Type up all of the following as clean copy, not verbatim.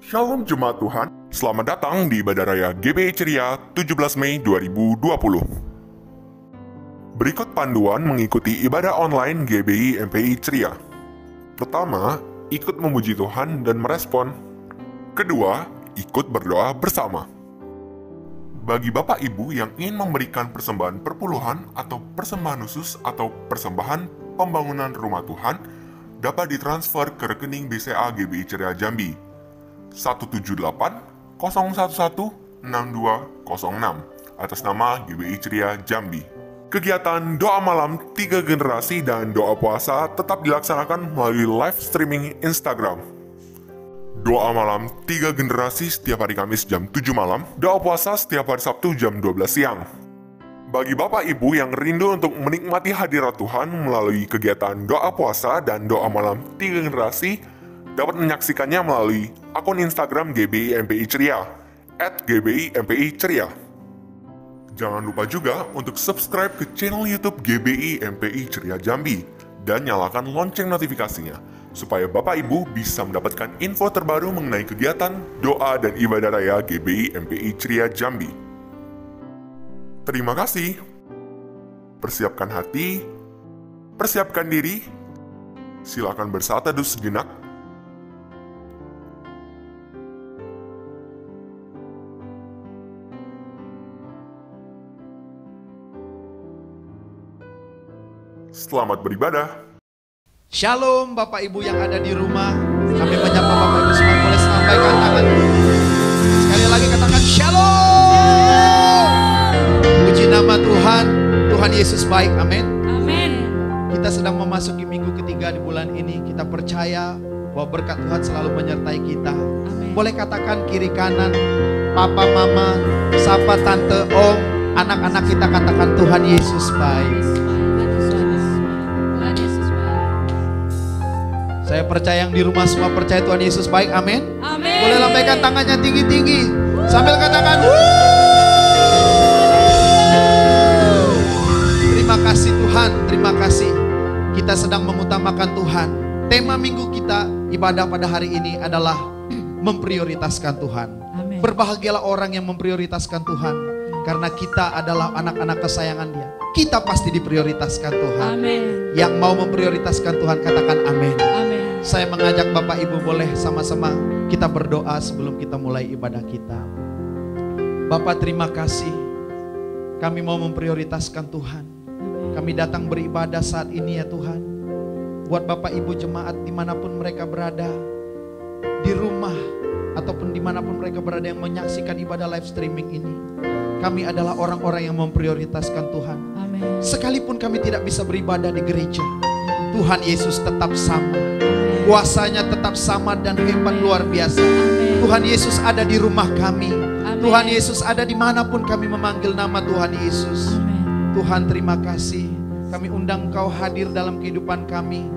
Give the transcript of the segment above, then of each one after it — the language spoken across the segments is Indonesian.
Shalom Jemaat Tuhan, selamat datang di Ibadah Raya GBI Ceria 17 Mei 2020. Berikut panduan mengikuti ibadah online GBI MPI Ceria. Pertama, ikut memuji Tuhan dan merespon. Kedua, ikut berdoa bersama. Bagi Bapak Ibu yang ingin memberikan persembahan perpuluhan atau persembahan khusus atau persembahan pembangunan rumah Tuhan, dapat ditransfer ke rekening BCA GBI Ceria Jambi 178-011-6206 atas nama GBI Ceria Jambi. Kegiatan doa malam 3 generasi dan doa puasa tetap dilaksanakan melalui live streaming Instagram. Doa malam 3 generasi setiap hari Kamis jam 7 malam, doa puasa setiap hari Sabtu jam 12 siang. Bagi Bapak Ibu yang rindu untuk menikmati hadirat Tuhan melalui kegiatan doa puasa dan doa malam 3 generasi, dapat menyaksikannya melalui akun Instagram GBI MPI Ceria @GBI MPI Ceria. Jangan lupa juga untuk subscribe ke channel YouTube GBI MPI Ceria Jambi dan nyalakan lonceng notifikasinya supaya Bapak Ibu bisa mendapatkan info terbaru mengenai kegiatan doa dan ibadah raya GBI MPI Ceria Jambi. Terima kasih. Persiapkan hati, persiapkan diri. Silakan bersatu teduh sejenak. Selamat beribadah. Shalom Bapak Ibu yang ada di rumah. Kami menyapa Bapak Ibu semua, boleh sampaikan tangan. Sekali lagi katakan Shalom. Puji nama Tuhan. Tuhan Yesus baik, amin. Amin. Kita sedang memasuki minggu ketiga di bulan ini. Kita percaya bahwa berkat Tuhan selalu menyertai kita. Amin. Boleh katakan kiri kanan, papa mama, sapa tante, om, anak-anak kita katakan Tuhan Yesus baik. Saya percaya yang di rumah semua percaya Tuhan Yesus baik, amin. Amin. Boleh lambaikan tangannya tinggi-tinggi sambil katakan terima kasih Tuhan, terima kasih. Kita sedang mengutamakan Tuhan. Tema minggu kita ibadah pada hari ini adalah memprioritaskan Tuhan. Amin. Berbahagialah orang yang memprioritaskan Tuhan, karena kita adalah anak-anak kesayangan Dia. Kita pasti diprioritaskan Tuhan. Amin. Yang mau memprioritaskan Tuhan katakan amin. Amin. Saya mengajak Bapak Ibu boleh sama-sama kita berdoa sebelum kita mulai ibadah kita. Bapak terima kasih. Kami mau memprioritaskan Tuhan. Kami datang beribadah saat ini ya Tuhan. Buat Bapak Ibu jemaat dimanapun mereka berada, di rumah ataupun dimanapun mereka berada yang menyaksikan ibadah live streaming ini, kami adalah orang-orang yang memprioritaskan Tuhan. Amin. Sekalipun kami tidak bisa beribadah di gereja, Tuhan Yesus tetap sama. Kuasanya tetap sama dan hebat luar biasa. Amin. Tuhan Yesus ada di rumah kami. Amin. Tuhan Yesus ada dimanapun kami memanggil nama Tuhan Yesus. Amin. Tuhan terima kasih. Kami undang Engkau hadir dalam kehidupan kami.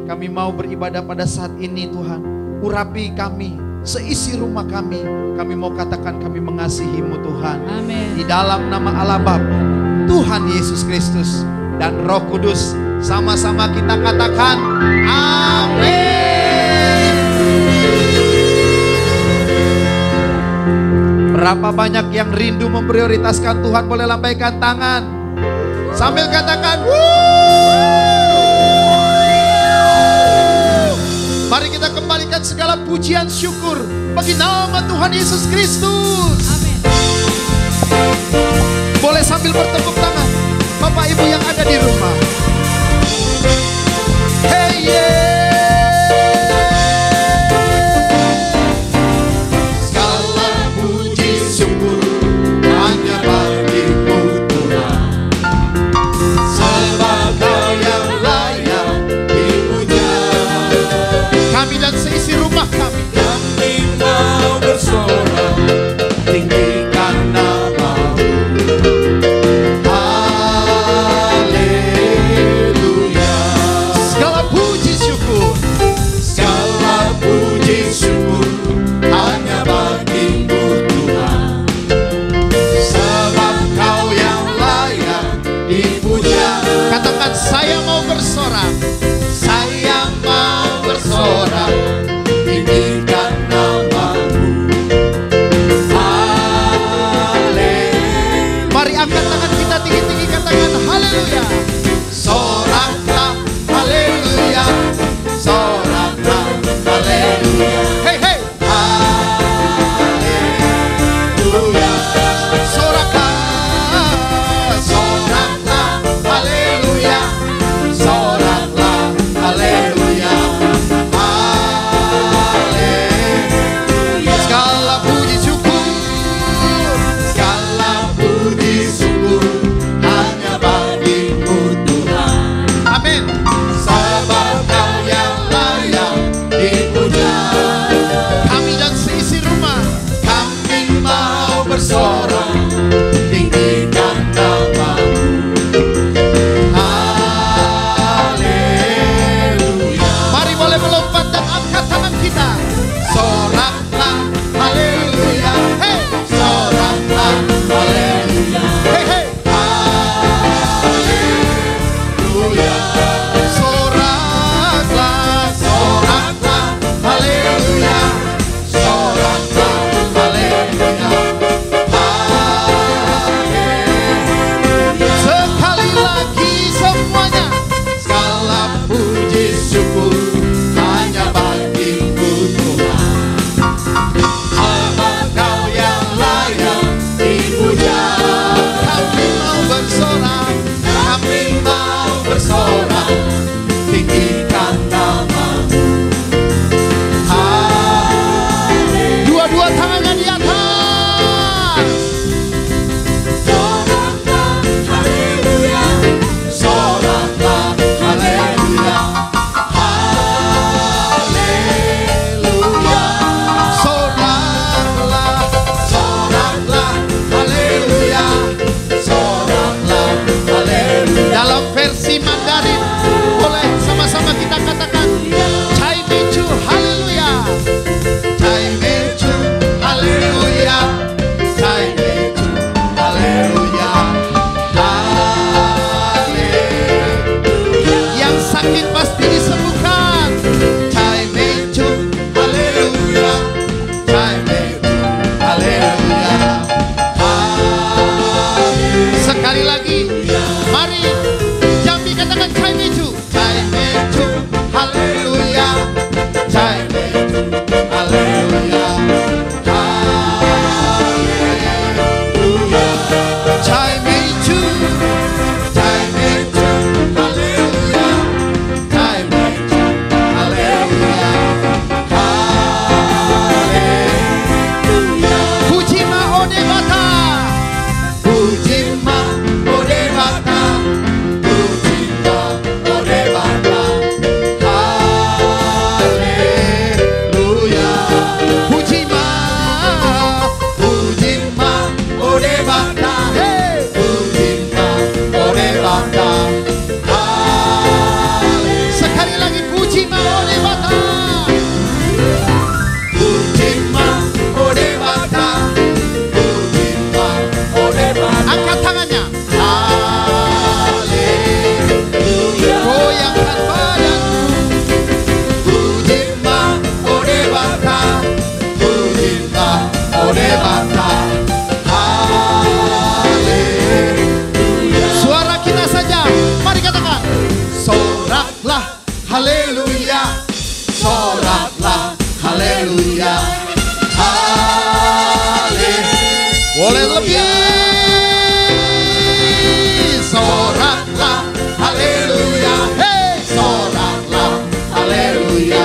Kami mau beribadah pada saat ini Tuhan. Urapi kami, seisi rumah kami. Kami mau katakan kami mengasihi-Mu Tuhan. Amin. Di dalam nama Allah Bapa, Tuhan Yesus Kristus dan Roh Kudus, sama-sama kita katakan amin. Berapa banyak yang rindu memprioritaskan Tuhan, boleh lambaikan tangan sambil katakan wuuu. Mari kita kembalikan segala pujian syukur bagi nama Tuhan Yesus Kristus. Amin. Boleh sambil bertepuk tangan Bapak Ibu yang ada di rumah. Hey yeah. Segala puji syukur hanya bagi-Mu Tuhan, sebab Kau yang layak dipuja. Kami dan seisi rumah kami mau bersorak tinggikan nama-Mu. Haleluya. Segala puji syukur Dua tangannya di atas. Soraklah, haleluya. Soraklah, haleluya. Haleluya. Soraklah, Soraklah, haleluya. Soraklah, haleluya. dalam versi Mandarin boleh sama-sama kita katakan Chai Mechu haleluya. Chai Mechu, haleluya. Chai Mechu, haleluya. Haleluya. Yang sakit pasti disembuhkan. Chai Mechu, haleluya. Chai Mechu, haleluya. Sekali lagi, mari Jambi katakan Chai Mechu. Chai Mechu, haleluya. Chai Mechu, haleluya. Haleluya. Chai Mechu, Chai Mechu, haleluya. Chai Mechu, haleluya. Haleluya. Fujima Odebata. Fujima Odebata, Fujima Odebata, haleluya. Fujima, Fujima Odebata, hey. Fujima Odebata, haleluya. Sekali lagi Fujima Odebata. Fujima Odebata, Fujima Odebata, Angkat tangannya, haleluya. goyangkan badanmu. Fujima Odebata, Fujima Odebata, haleluya. Suara kita saja, mari katakan Soraklah, haleluya. Soraklah, haleluya. Haleluya. boleh lebih. Soraklah, haleluya. Hey. Soraklah, haleluya.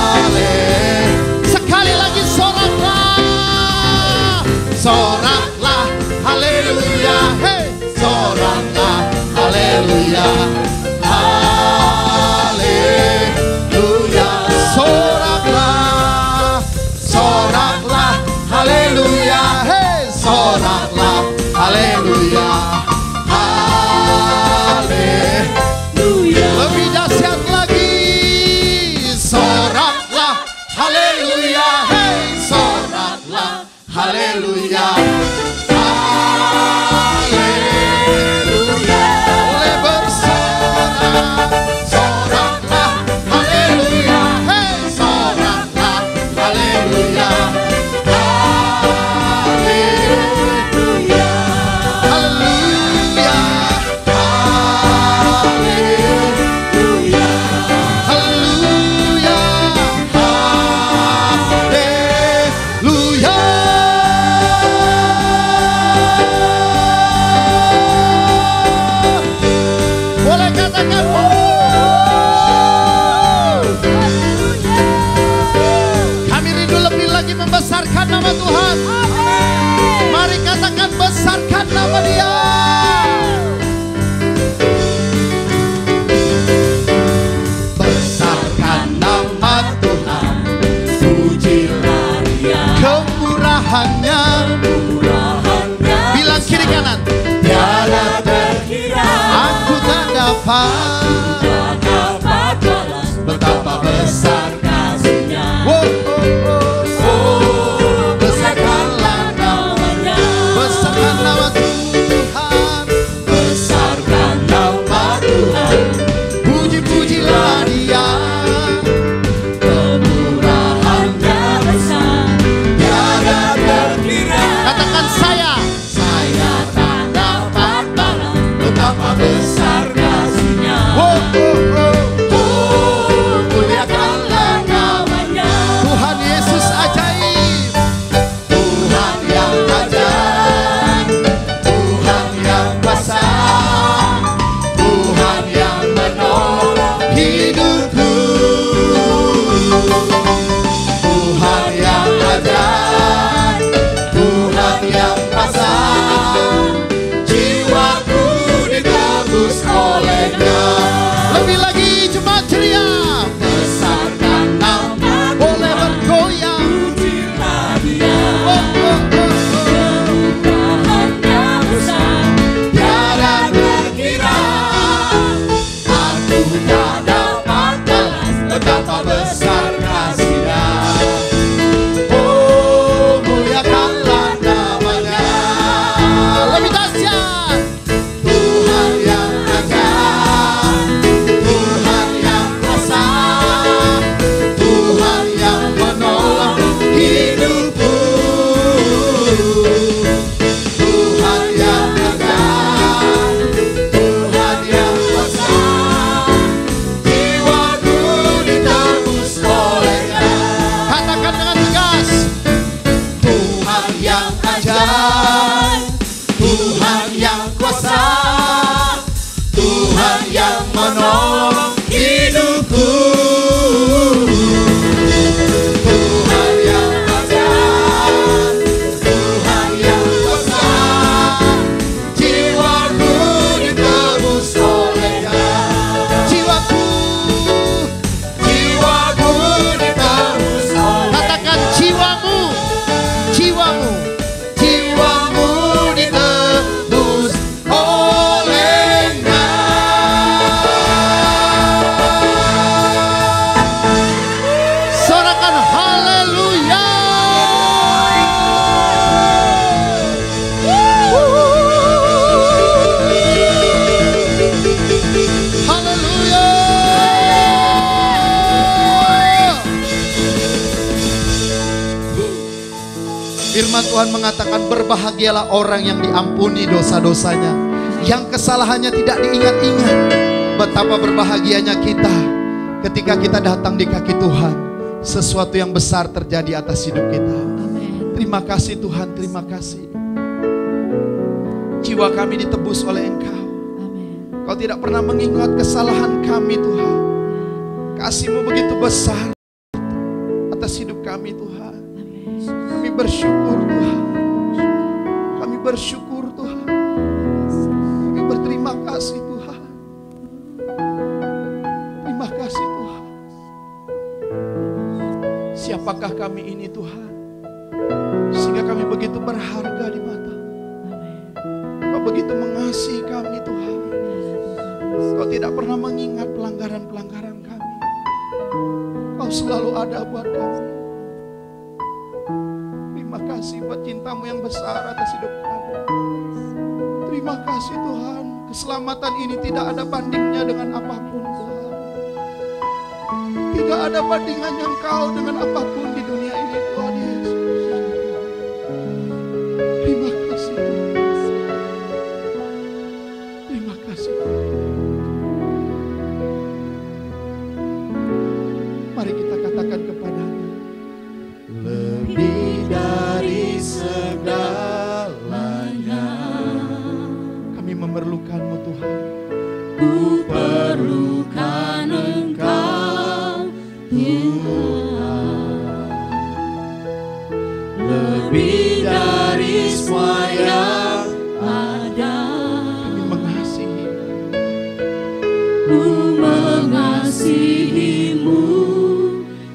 Haleluya. Sekali lagi soraklah. Soraklah, haleluya. Hey. Soraklah, haleluya. Haleluya. Soraklah. Soraklah, haleluya. Hey. Soraklah, haleluya. Haleluya. Lebih dahsyat lagi. Soraklah, haleluya. Hey. Soraklah, haleluya. Haleluya. Boleh bersorak. Soraklah, haleluya. Hey. Soraklah, haleluya. Haleluya. Haleluya. Haleluya. Haleluya. Haleluya. Boleh katakan kami rindu lebih lagi membesarkan nama Tuhan. Mari katakan besarkan nama Dia. Besarkan nama Tuhan, pujilah Dia. Kemurahannya. Murahannya Bilang kiri kanan. tiada terkira. Aku tak dapat. Tak dapat balas betapa besar kasih-Nya. Oh, oh, oh. Oh, besarkanlah namanya. Besarkan nama Tuhan. Besarkan nama Tuhan. Puji-pujilah Dia. Kemurahannya besar, tiada terkira. Katakan saya. Saya tak dapat balas betapa besar kasih-Nya. ajaib, Tuhan yang kuasa, Tuhan yang menolong hidupku. Tuhan yang ajaib, Tuhan yang kuasa, jiwaku ditebus oleh-Nya. Jiwaku ditebus oleh-Nya. Katakan jiwamu, jiwamu. Jiwamu ditebus oleh-Nya. Sorakan haleluya. Haleluya. Firman Tuhan mengatakan berbahagialah orang yang diampuni dosa-dosanya, yang kesalahannya tidak diingat-ingat. Betapa berbahagianya kita ketika kita datang di kaki Tuhan. Sesuatu yang besar terjadi atas hidup kita. Terima kasih Tuhan, terima kasih. Jiwa kami ditebus oleh Engkau. Kau tidak pernah mengingat kesalahan kami Tuhan. Kasih-Mu begitu besar atas hidup kami Tuhan. Kami bersyukur Tuhan. Kami bersyukur Tuhan. Kami berterima kasih Tuhan. Terima kasih Tuhan. Siapakah kami ini Tuhan, sehingga kami begitu berharga di mata. Kau begitu mengasihi kami Tuhan. Kau tidak pernah mengingat pelanggaran-pelanggaran kami. Kau selalu ada buat kami. Terima kasih buat cinta-Mu yang besar atas hidup kami. Terima kasih Tuhan. Keselamatan ini tidak ada bandingnya dengan apapun Tuhan. Tidak ada bandingannya Engkau dengan apapun di dunia ini Tuhan Yesus. Terima kasih Tuhan. Terima kasih Tuhan. Mari kita katakan kepadanya, Lebih dari segalanya, kami memerlukan-Mu Tuhan. ku perlukan Engkau Tuhan. Lebih dari semua yang ada, Kami mengasihi. ku mengasihi-Mu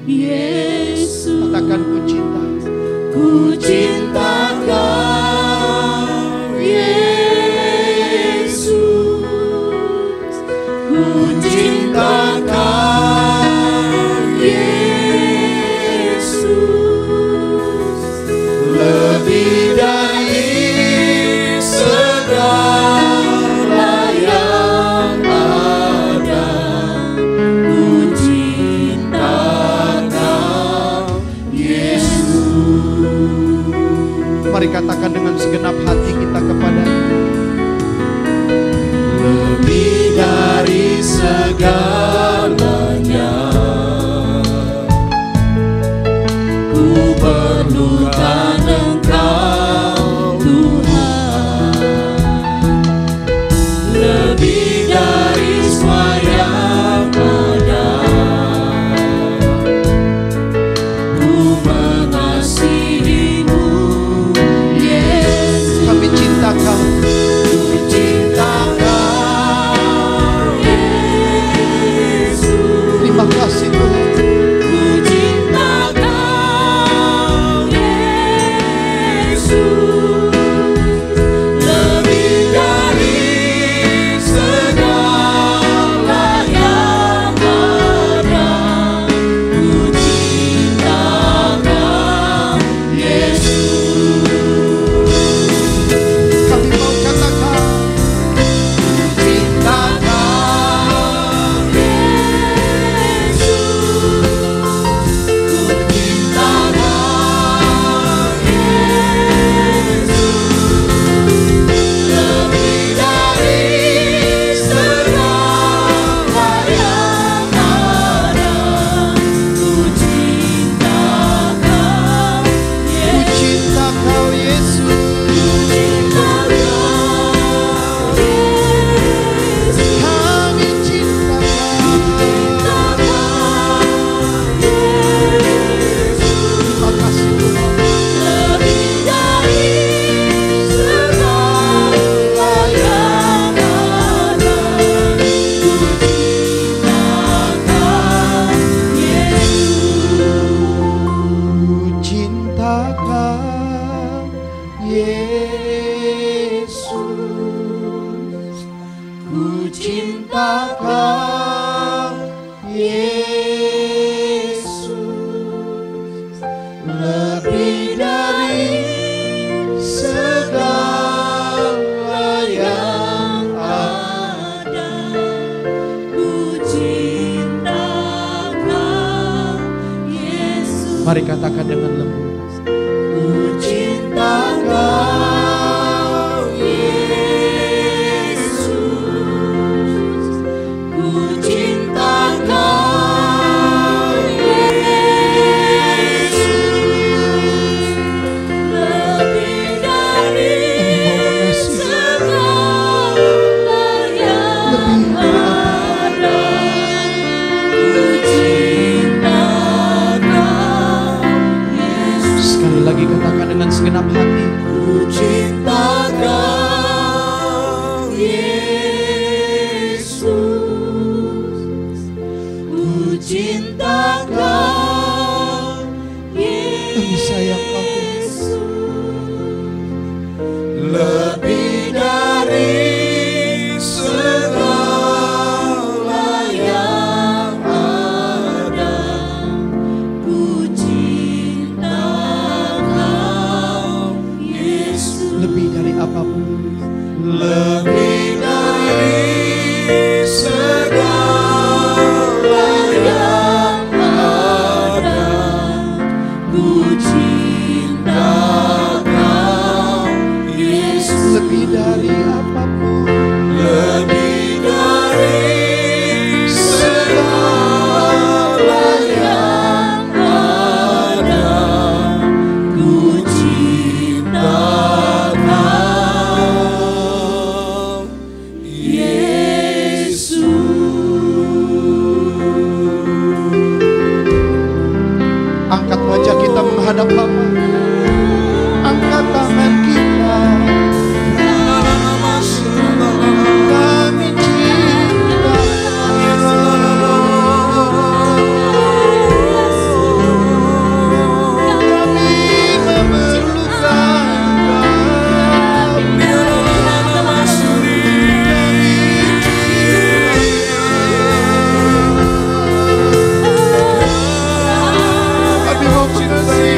Yesus. Katakan ku cinta. Ku cinta Kau Yesus. Ku cinta Kau Yesus. Lebih dari segala yang ada, ku cinta Kau Yesus. Mari katakan dengan segenap hati kita kepadanya. Lebih dari segalanya, ku perlukan Engkau Tuhan. Lebih dari semua yang ada, ku mengasihi-Mu Yesus. Kami cinta Kau. Ku cinta Kau Yesus. Terima kasih Tuhan. Ku cinta Kau Yesus. Lebih dari segala yang ada, ku cinta Kau lebih dari segala yang ada. Ku cinta Kau, Yesus. Mari katakan dengan lembut. Ku cinta Kau, Yesus. Ku cinta Kau, Yesus. Lebih dari segala yang ada. Ku cinta Kau, Yesus. Sekali lagi katakan dengan segenap hati. Ku cinta Kau, Yesus. Ku cinta Kau, Kami sayang Kau. Yesus. Lebih dari Segala yang ada, ku cinta Kau, Yesus. lebih dari apapun. Lebih dari segala yang ada, ku cinta Kau, Yesus. Lebih dari apapun. Lebih dari segala yang ada, ku cinta Kau, Yesus. Angkat wajah kita menghadap Bapa. Angkat tangan kita. Kami cinta. Kami memerlukan Kau. Kami mau cintai.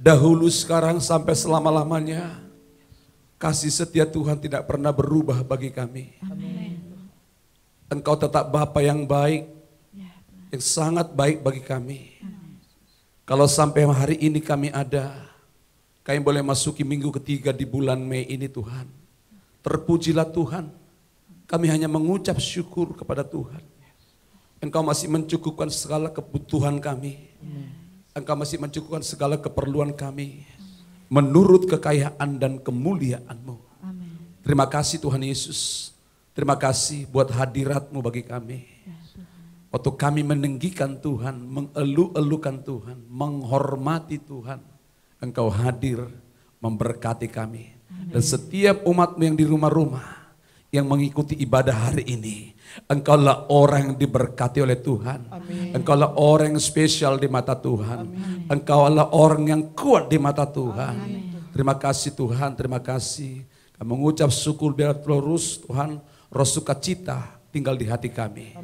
Dahulu, sekarang, sampai selama-lamanya, kasih setia Tuhan tidak pernah berubah bagi kami. Engkau tetap Bapa yang baik, yang sangat baik bagi kami. Kalau sampai hari ini kami ada, kami boleh masuki minggu ketiga di bulan Mei ini Tuhan. Terpujilah Tuhan, kami hanya mengucap syukur kepada Tuhan. Engkau masih mencukupkan segala kebutuhan kami. Engkau masih mencukupkan segala keperluan kami menurut kekayaan dan kemuliaan-Mu. Terima kasih Tuhan Yesus. Terima kasih buat hadirat-Mu bagi kami. Waktu kami meninggikan Tuhan, mengelu-elukan Tuhan, menghormati Tuhan, Engkau hadir memberkati kami. Dan setiap umat-Mu yang di rumah-rumah, yang mengikuti ibadah hari ini, Engkaulah orang yang diberkati oleh Tuhan. Engkaulah orang yang spesial di mata Tuhan. Engkaulah orang yang kuat di mata Tuhan. Terima kasih Tuhan, terima kasih. Kami mengucap syukur biar terus Tuhan, roh sukacita tinggal di hati kami.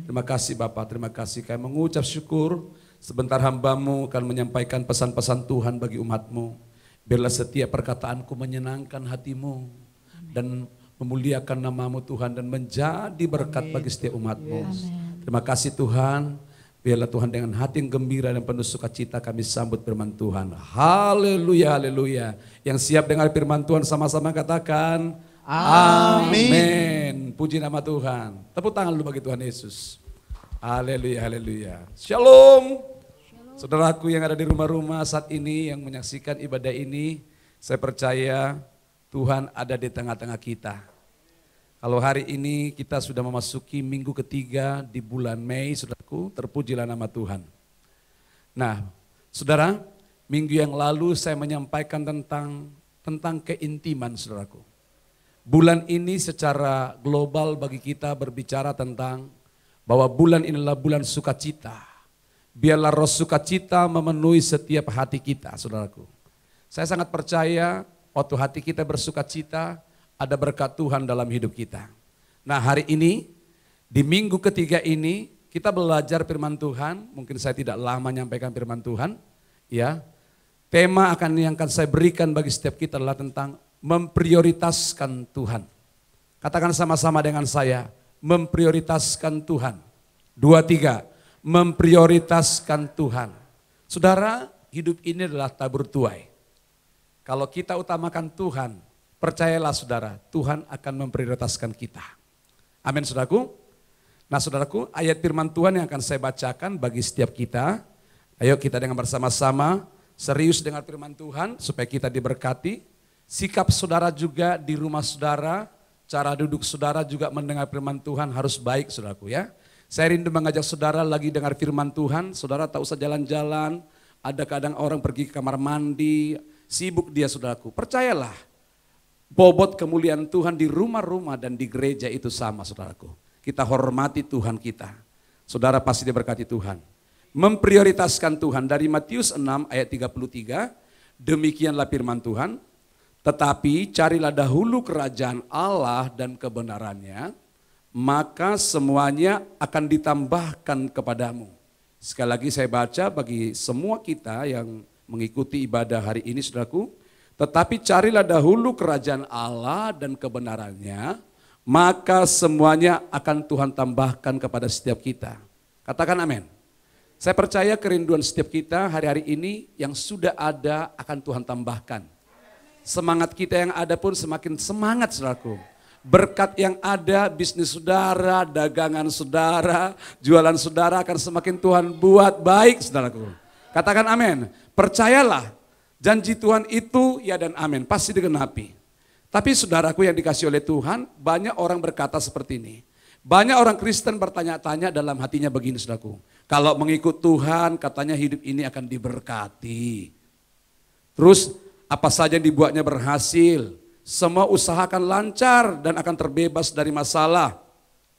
Terima kasih Bapak, terima kasih. Kami mengucap syukur, sebentar hamba-Mu akan menyampaikan pesan-pesan Tuhan bagi umat-Mu. Biarlah setiap perkataanku menyenangkan hati-Mu dan memuliakan nama-Mu Tuhan dan menjadi berkat bagi setiap umat-Mu. Terima kasih Tuhan. Biarlah Tuhan dengan hati yang gembira dan penuh sukacita kami sambut firman Tuhan. Haleluya, haleluya. Yang siap dengar firman Tuhan sama-sama katakan amin. Puji nama Tuhan. Tepuk tangan dulu bagi Tuhan Yesus. Haleluya, haleluya. Shalom. Saudaraku yang ada di rumah-rumah saat ini yang menyaksikan ibadah ini, saya percaya Tuhan ada di tengah-tengah kita. Kalau hari ini kita sudah memasuki minggu ketiga di bulan Mei, saudaraku, terpujilah nama Tuhan. Nah, saudara, minggu yang lalu saya menyampaikan tentang keintiman, saudaraku. Bulan ini secara global bagi kita berbicara tentang bahwa bulan ini adalah bulan sukacita. Biarlah roh sukacita memenuhi setiap hati kita, saudaraku. Saya sangat percaya waktu hati kita bersukacita, ada berkat Tuhan dalam hidup kita. Nah hari ini, di minggu ketiga ini, kita belajar firman Tuhan. Mungkin saya tidak lama menyampaikan firman Tuhan. Ya, tema yang akan saya berikan bagi setiap kita adalah tentang memprioritaskan Tuhan. Katakan sama-sama dengan saya, memprioritaskan Tuhan. 2, 3, memprioritaskan Tuhan. Saudara, hidup ini adalah tabur tuai. Kalau kita utamakan Tuhan, percayalah saudara, Tuhan akan memprioritaskan kita. Amin saudaraku. Nah saudaraku, ayat firman Tuhan yang akan saya bacakan bagi setiap kita. Ayo kita dengan bersama-sama serius dengar firman Tuhan supaya kita diberkati. Sikap saudara juga di rumah saudara, cara duduk saudara juga mendengar firman Tuhan harus baik saudaraku ya. Saya rindu mengajak saudara lagi dengar firman Tuhan, saudara tak usah jalan-jalan, ada kadang orang pergi ke kamar mandi, sibuk dia saudaraku. Percayalah, bobot kemuliaan Tuhan di rumah-rumah dan di gereja itu sama saudaraku. Kita hormati Tuhan kita. Saudara pasti diberkati Tuhan. Memprioritaskan Tuhan dari Matius 6 ayat 33. Demikianlah firman Tuhan. Tetapi carilah dahulu kerajaan Allah dan kebenarannya, maka semuanya akan ditambahkan kepadamu. Sekali lagi saya baca bagi semua kita yang mengikuti ibadah hari ini saudaraku. Tetapi carilah dahulu kerajaan Allah dan kebenarannya, maka semuanya akan Tuhan tambahkan kepada setiap kita. Katakan amin. Saya percaya kerinduan setiap kita hari-hari ini yang sudah ada akan Tuhan tambahkan. Semangat kita yang ada pun semakin semangat saudaraku. Berkat yang ada, bisnis saudara, dagangan saudara, jualan saudara akan semakin Tuhan buat baik saudaraku. Katakan amin. Percayalah, janji Tuhan itu ya dan amin, pasti digenapi. Tapi saudaraku yang dikasih oleh Tuhan, banyak orang berkata seperti ini. Banyak orang Kristen bertanya-tanya dalam hatinya begini saudaraku. Kalau mengikut Tuhan katanya hidup ini akan diberkati. Terus apa saja yang dibuatnya berhasil. Semua usaha akan lancar dan akan terbebas dari masalah.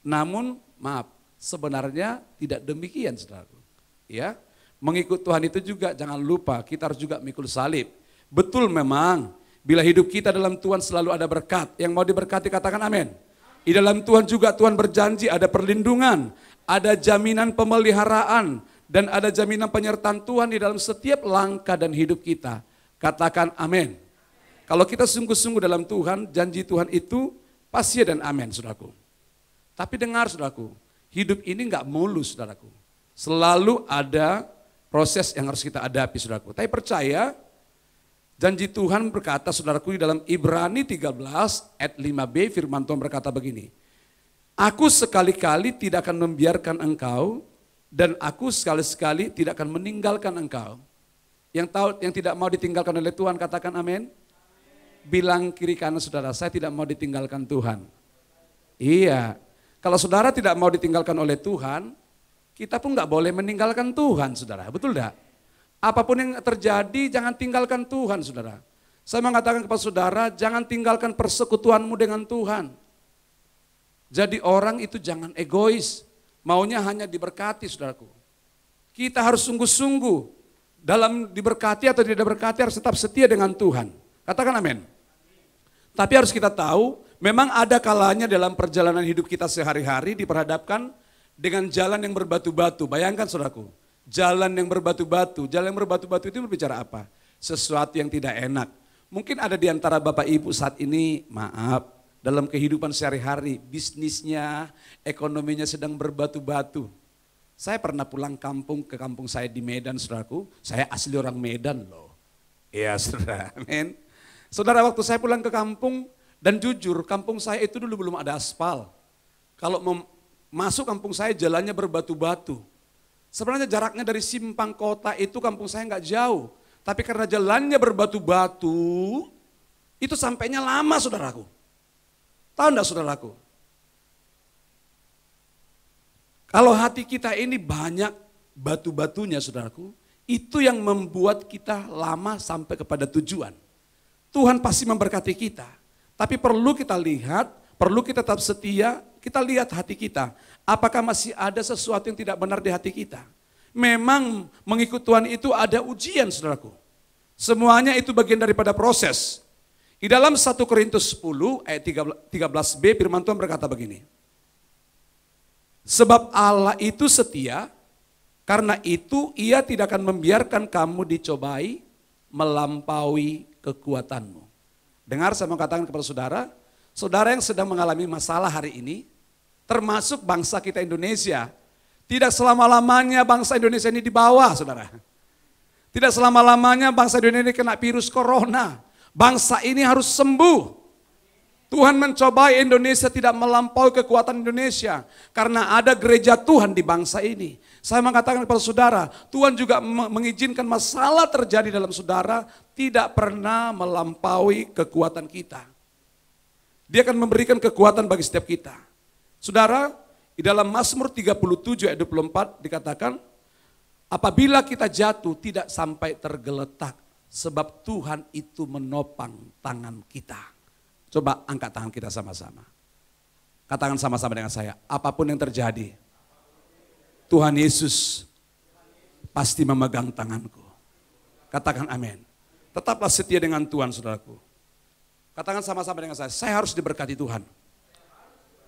Namun maaf, sebenarnya tidak demikian saudaraku. Ya. Mengikut Tuhan itu juga jangan lupa kita harus juga mikul salib. Betul memang bila hidup kita dalam Tuhan selalu ada berkat. Yang mau diberkati katakan amin. Di dalam Tuhan juga Tuhan berjanji ada perlindungan, ada jaminan pemeliharaan, dan ada jaminan penyertaan Tuhan di dalam setiap langkah dan hidup kita. Katakan amin. Kalau kita sungguh-sungguh dalam Tuhan, janji Tuhan itu pasti dan amin, saudaraku. Tapi dengar saudaraku, hidup ini enggak mulus saudaraku. Selalu ada proses yang harus kita hadapi saudaraku. Tapi percaya, janji Tuhan berkata saudaraku di dalam Ibrani 13 ayat 5b firman Tuhan berkata begini. Aku sekali-kali tidak akan membiarkan engkau dan aku sekali-sekali tidak akan meninggalkan engkau. Yang tidak mau ditinggalkan oleh Tuhan katakan amin. Bilang kiri kanan saudara, saya tidak mau ditinggalkan Tuhan. Iya, kalau saudara tidak mau ditinggalkan oleh Tuhan, kita pun nggak boleh meninggalkan Tuhan saudara, betul tidak? Apapun yang terjadi jangan tinggalkan Tuhan saudara. Saya mengatakan kepada saudara, jangan tinggalkan persekutuanmu dengan Tuhan. Jadi orang itu jangan egois, maunya hanya diberkati saudaraku. Kita harus sungguh-sungguh dalam diberkati atau tidak diberkati harus tetap setia dengan Tuhan. Katakan amin. Tapi harus kita tahu, memang ada kalanya dalam perjalanan hidup kita sehari-hari diperhadapkan dengan jalan yang berbatu-batu. Bayangkan saudaraku, jalan yang berbatu-batu. Jalan yang berbatu-batu itu berbicara apa? Sesuatu yang tidak enak. Mungkin ada di antara Bapak Ibu saat ini, maaf, dalam kehidupan sehari-hari, bisnisnya, ekonominya sedang berbatu-batu. Saya pernah pulang ke kampung saya di Medan, saudaraku. Saya asli orang Medan loh. Iya saudara, amin. Saudara, waktu saya pulang ke kampung, dan jujur kampung saya itu dulu belum ada aspal. Kalau masuk kampung saya jalannya berbatu-batu. Sebenarnya jaraknya dari simpang kota itu kampung saya nggak jauh. Tapi karena jalannya berbatu-batu, itu sampainya lama saudaraku. Tahu enggak saudaraku? Kalau hati kita ini banyak batu-batunya saudaraku, itu yang membuat kita lama sampai kepada tujuan. Tuhan pasti memberkati kita, tapi perlu kita lihat, perlu kita tetap setia, kita lihat hati kita. Apakah masih ada sesuatu yang tidak benar di hati kita? Memang mengikut Tuhan itu ada ujian saudaraku. Semuanya itu bagian daripada proses. Di dalam 1 Korintus 10 ayat 13b firman Tuhan berkata begini. Sebab Allah itu setia, karena itu ia tidak akan membiarkan kamu dicobai melampaui kekuatanmu. Dengar saya mau katakan kepada saudara, saudara yang sedang mengalami masalah hari ini, termasuk bangsa kita Indonesia, tidak selama-lamanya bangsa Indonesia ini di bawah saudara. Tidak selama-lamanya bangsa Indonesia ini kena virus corona. Bangsa ini harus sembuh. Tuhan mencobai Indonesia tidak melampaui kekuatan Indonesia. Karena ada gereja Tuhan di bangsa ini. Saya mengatakan kepada saudara, Tuhan juga mengizinkan masalah terjadi dalam saudara tidak pernah melampaui kekuatan kita. Dia akan memberikan kekuatan bagi setiap kita. Saudara, di dalam Mazmur 37 ayat 24 dikatakan, apabila kita jatuh tidak sampai tergeletak, sebab Tuhan itu menopang tangan kita. Coba angkat tangan kita sama-sama. Katakan sama-sama dengan saya, apapun yang terjadi, Tuhan Yesus pasti memegang tanganku. Katakan amin. Tetaplah setia dengan Tuhan saudaraku. Katakan sama-sama dengan saya harus diberkati Tuhan.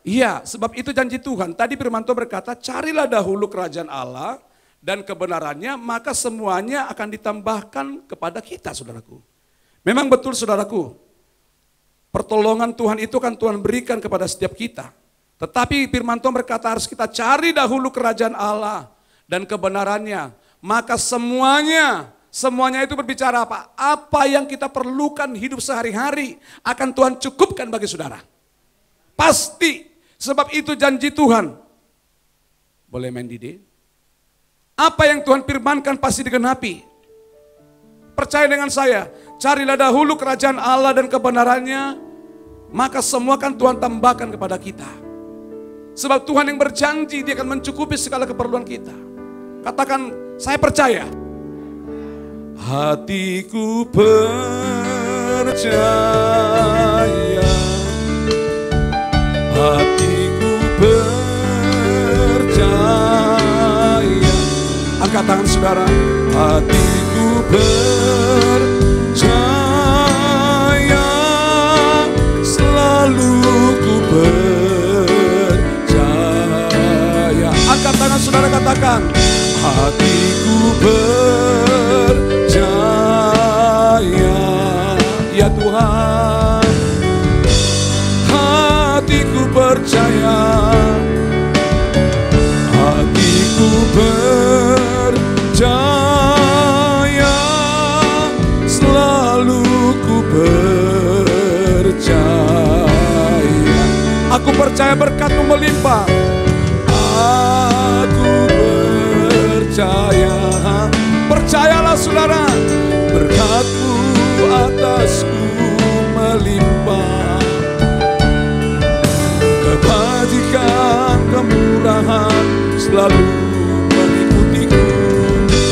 Iya, sebab itu janji Tuhan. Tadi firman Tuhan berkata, carilah dahulu kerajaan Allah dan kebenarannya, maka semuanya akan ditambahkan kepada kita saudaraku. Memang betul saudaraku, pertolongan Tuhan itu kan Tuhan berikan kepada setiap kita. Tetapi firman Tuhan berkata harus kita cari dahulu kerajaan Allah dan kebenarannya. Maka semuanya itu berbicara apa? Apa yang kita perlukan hidup sehari-hari akan Tuhan cukupkan bagi saudara. Pasti, sebab itu janji Tuhan. Boleh main Didi? Apa yang Tuhan firmankan pasti digenapi. Percaya dengan saya, carilah dahulu kerajaan Allah dan kebenarannya, maka semua kan Tuhan tambahkan kepada kita. Sebab Tuhan yang berjanji dia akan mencukupi segala keperluan kita. Katakan, saya percaya. Hatiku percaya, hatiku percaya. Angkat tangan saudara, hatiku percaya, selalu ku percaya. Aku percaya berkat-Mu melimpah. Aku percaya. Percayalah saudara, berkat-Mu atasku melimpah. Kebajikan, kemurahan selalu mengikutiku.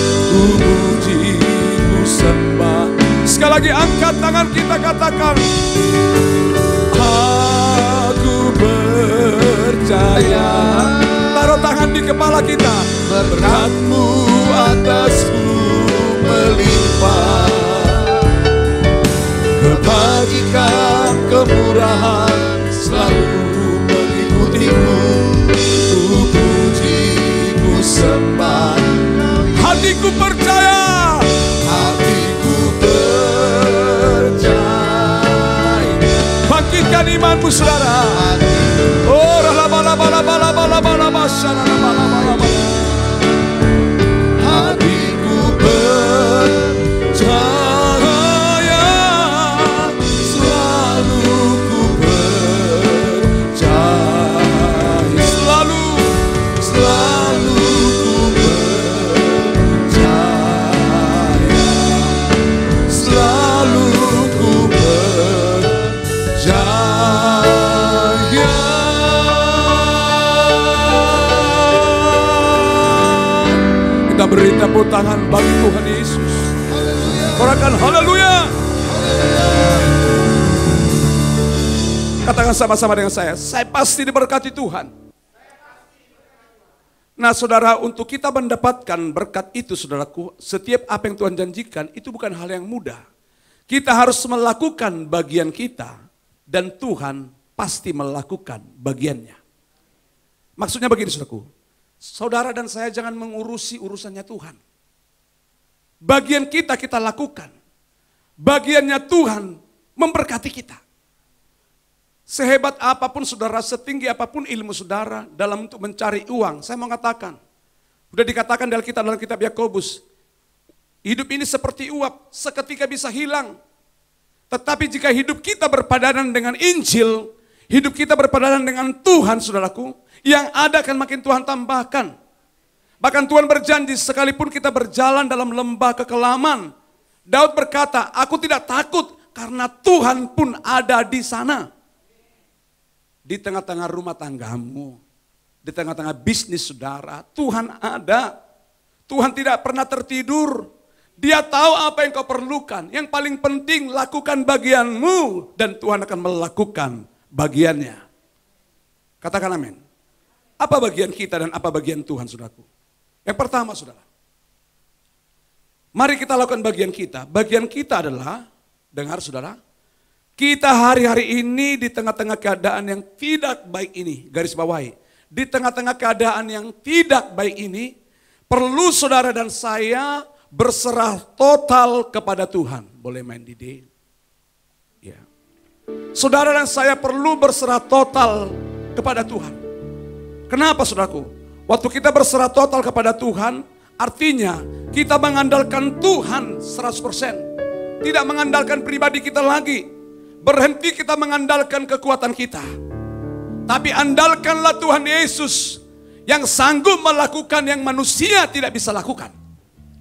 Ku puji, ku sembah. Sekali lagi angkat tangan kita, katakan, aku percaya. Taruh tangan di kepala kita. Berkat-Mu atasku melimpah. Kebajikan, kemurahan selalu mengikutiku. Ku puji, ku sembah. Hatiku percaya. Hatiku percaya. Bangkitkan imanmu saudara. Oh, hatiku percaya. Selalu ku percaya. Selalu ku percaya. Selalu ku percaya. Kita beri tepuk tangan bagi Tuhan Yesus. Katakan haleluya. Katakan sama-sama dengan saya pasti diberkati Tuhan. Nah saudara, untuk kita mendapatkan berkat itu saudaraku, setiap apa yang Tuhan janjikan itu bukan hal yang mudah. Kita harus melakukan bagian kita dan Tuhan pasti melakukan bagiannya. Maksudnya begini saudaraku, saudara dan saya jangan mengurusi urusannya Tuhan. Bagian kita lakukan. Bagiannya Tuhan memberkati kita. Sehebat apapun saudara, setinggi apapun ilmu saudara dalam untuk mencari uang, saya mau katakan, sudah dikatakan dalam kitab Yakobus, hidup ini seperti uap, seketika bisa hilang. Tetapi jika hidup kita berpadanan dengan Injil, hidup kita berpadanan dengan Tuhan saudaraku, yang ada akan makin Tuhan tambahkan. Bahkan Tuhan berjanji sekalipun kita berjalan dalam lembah kekelaman, Daud berkata, aku tidak takut karena Tuhan pun ada di sana. Di tengah-tengah rumah tanggamu, di tengah-tengah bisnis saudara, Tuhan ada. Tuhan tidak pernah tertidur. Dia tahu apa yang kau perlukan. Yang paling penting lakukan bagianmu dan Tuhan akan melakukan bagiannya. Katakan amin. Apa bagian kita dan apa bagian Tuhan saudaraku? Yang pertama saudara, mari kita lakukan bagian kita. Bagian kita adalah, dengar saudara, kita hari-hari ini di tengah-tengah keadaan yang tidak baik ini, garis bawahi, di tengah-tengah keadaan yang tidak baik ini, perlu saudara dan saya berserah total kepada Tuhan. Boleh main di D? Ya. Saudara dan saya perlu berserah total kepada Tuhan. Kenapa saudaraku? Waktu kita berserah total kepada Tuhan, artinya kita mengandalkan Tuhan 100%. Tidak mengandalkan pribadi kita lagi. Berhenti kita mengandalkan kekuatan kita. Tapi andalkanlah Tuhan Yesus yang sanggup melakukan yang manusia tidak bisa lakukan.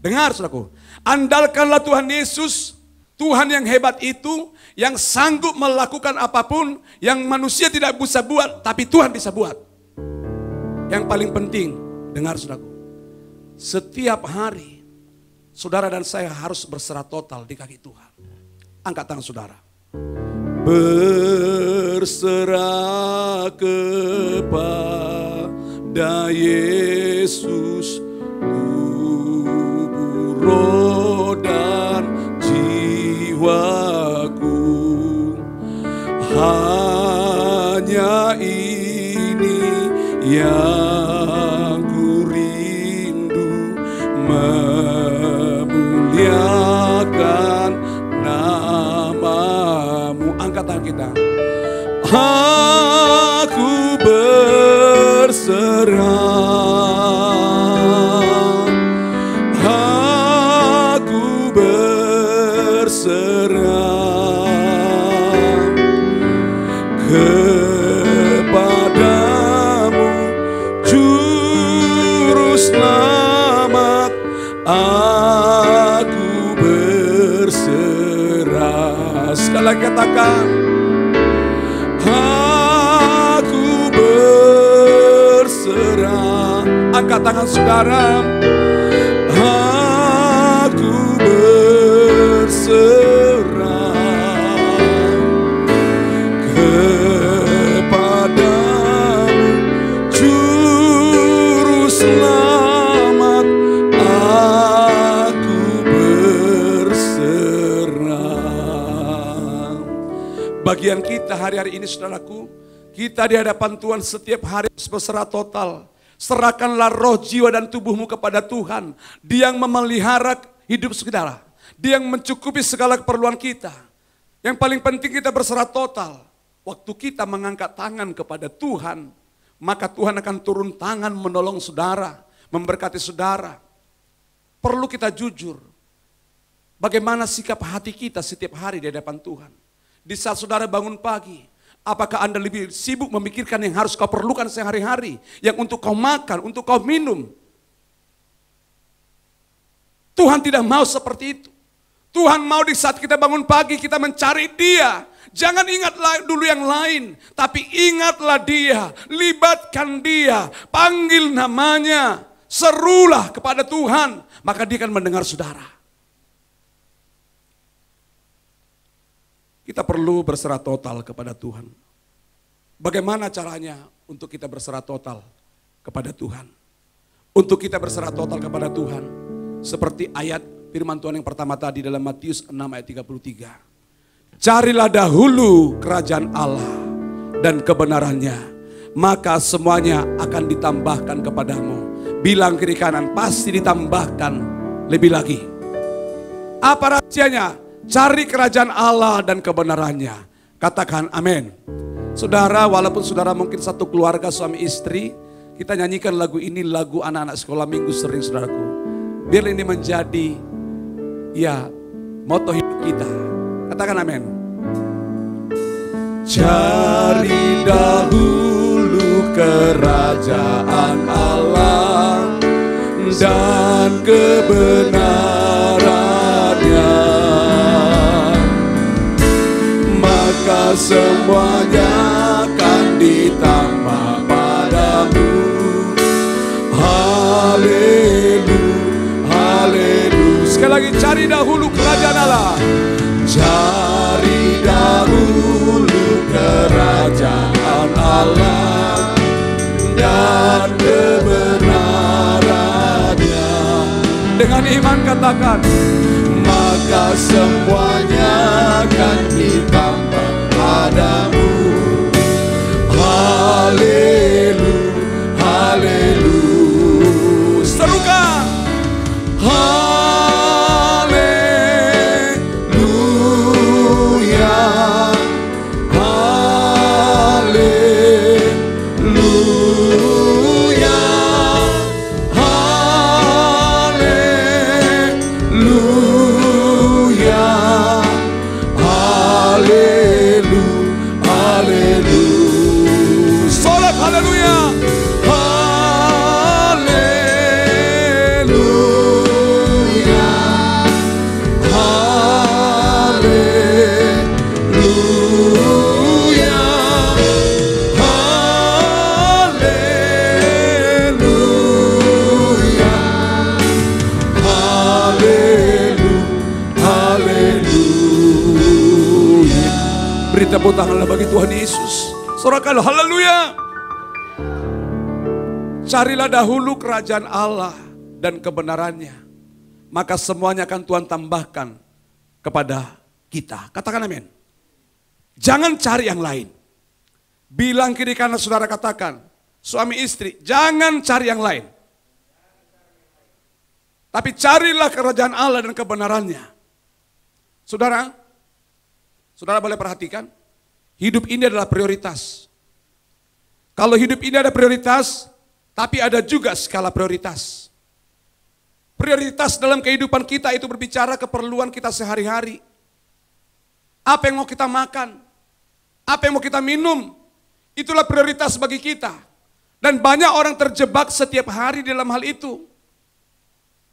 Dengar saudaraku, andalkanlah Tuhan Yesus, Tuhan yang hebat itu, yang sanggup melakukan apapun yang manusia tidak bisa buat, tapi Tuhan bisa buat. Yang paling penting, dengar saudaraku, setiap hari saudara dan saya harus berserah total di kaki Tuhan. Angkat tangan saudara. Berserah kepada Yesus, tubuh, roh dan jiwaku. Hanya ini yang ku rindu, memuliakan namamu. Angkat tangan kita. Aku berserah, aku berserah kepada Angkat tangan saudara. Aku berserah kepadamu, Juru Selamat. Aku berserah. Bagian kita hari-hari ini saudaraku, kita di hadapan Tuhan setiap hari berserah total. Serahkanlah roh, jiwa, dan tubuhmu kepada Tuhan. Dia yang memelihara hidup saudara. Dia yang mencukupi segala keperluan kita. Yang paling penting kita berserah total. Waktu kita mengangkat tangan kepada Tuhan, maka Tuhan akan turun tangan menolong saudara, memberkati saudara. Perlu kita jujur. Bagaimana sikap hati kita setiap hari di hadapan Tuhan. Di saat saudara bangun pagi, apakah Anda lebih sibuk memikirkan yang harus kau perlukan sehari-hari, yang untuk kau makan, untuk kau minum? Tuhan tidak mau seperti itu. Tuhan mau di saat kita bangun pagi kita mencari Dia. Jangan ingat dulu yang lain, tapi ingatlah Dia, libatkan Dia, panggil namanya, serulah kepada Tuhan, maka Dia akan mendengar saudara. Kita perlu berserah total kepada Tuhan. Bagaimana caranya untuk kita berserah total kepada Tuhan? Untuk kita berserah total kepada Tuhan, seperti ayat firman Tuhan yang pertama tadi dalam Matius 6 ayat 33. Carilah dahulu kerajaan Allah dan kebenarannya, maka semuanya akan ditambahkan kepadamu. Bilang kiri kanan, pasti ditambahkan lebih lagi. Apa rahasianya? Cari kerajaan Allah dan kebenarannya. Katakan amin. Saudara, walaupun saudara mungkin satu keluarga suami istri, kita nyanyikan lagu ini, lagu anak-anak sekolah minggu sering saudaraku. Biar ini menjadi moto hidup kita. Katakan amin. Cari dahulu kerajaan Allah dan kebenarannya, maka semuanya akan ditambah padamu. Haleluya, haleluya. Sekali lagi, cari dahulu kerajaan Allah. Cari dahulu kerajaan Allah dan kebenarannya. Dengan iman katakan, maka semuanya akan ditambah padamu. Haleluya, haleluya. Serukan. Haleluya, haleluya, haleluya, haleluya, haleluya. Solat haleluya. Beri tepuk tanganlah bagi Tuhan Yesus. Sorakanlah haleluya. Carilah dahulu kerajaan Allah dan kebenarannya, maka semuanya akan Tuhan tambahkan kepada kita. Katakan amin. Jangan cari yang lain. Bilang kiri kanan saudara, katakan, suami istri, jangan cari yang lain. Tapi carilah kerajaan Allah dan kebenarannya. Saudara, saudara boleh perhatikan, hidup ini adalah prioritas. Kalau hidup ini ada prioritas, tapi ada juga skala prioritas. Prioritas dalam kehidupan kita itu berbicara keperluan kita sehari-hari. Apa yang mau kita makan, apa yang mau kita minum, itulah prioritas bagi kita. Dan banyak orang terjebak setiap hari dalam hal itu.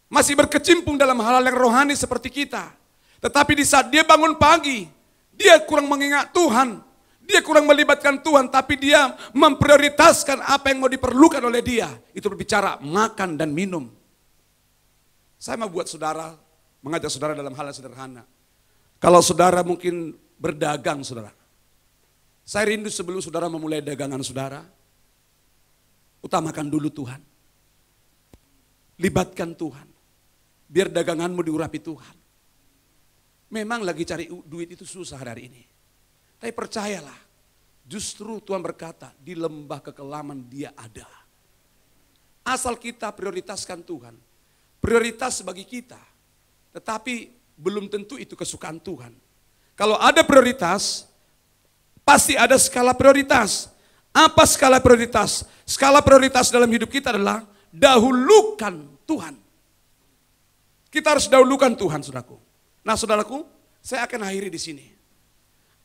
Masih berkecimpung dalam hal-hal yang rohani seperti kita. Tetapi di saat dia bangun pagi, dia kurang mengingat Tuhan. Dia kurang melibatkan Tuhan, tapi dia memprioritaskan apa yang mau diperlukan oleh dia. Itu berbicara makan dan minum. Saya mau buat saudara, mengajak saudara dalam hal yang sederhana. Kalau saudara mungkin berdagang saudara. Saya rindu sebelum saudara memulai dagangan saudara, utamakan dulu Tuhan. Libatkan Tuhan. Biar daganganmu diurapi Tuhan. Memang lagi cari duit itu susah hari ini. Tapi percayalah, justru Tuhan berkata, di lembah kekelaman dia ada. Asal kita prioritaskan Tuhan. Prioritas bagi kita. Tetapi belum tentu itu kesukaan Tuhan. Kalau ada prioritas, pasti ada skala prioritas. Apa skala prioritas? Skala prioritas dalam hidup kita adalah dahulukan Tuhan. Kita harus dahulukan Tuhan, saudaraku. Nah, saudaraku, saya akan akhiri di sini.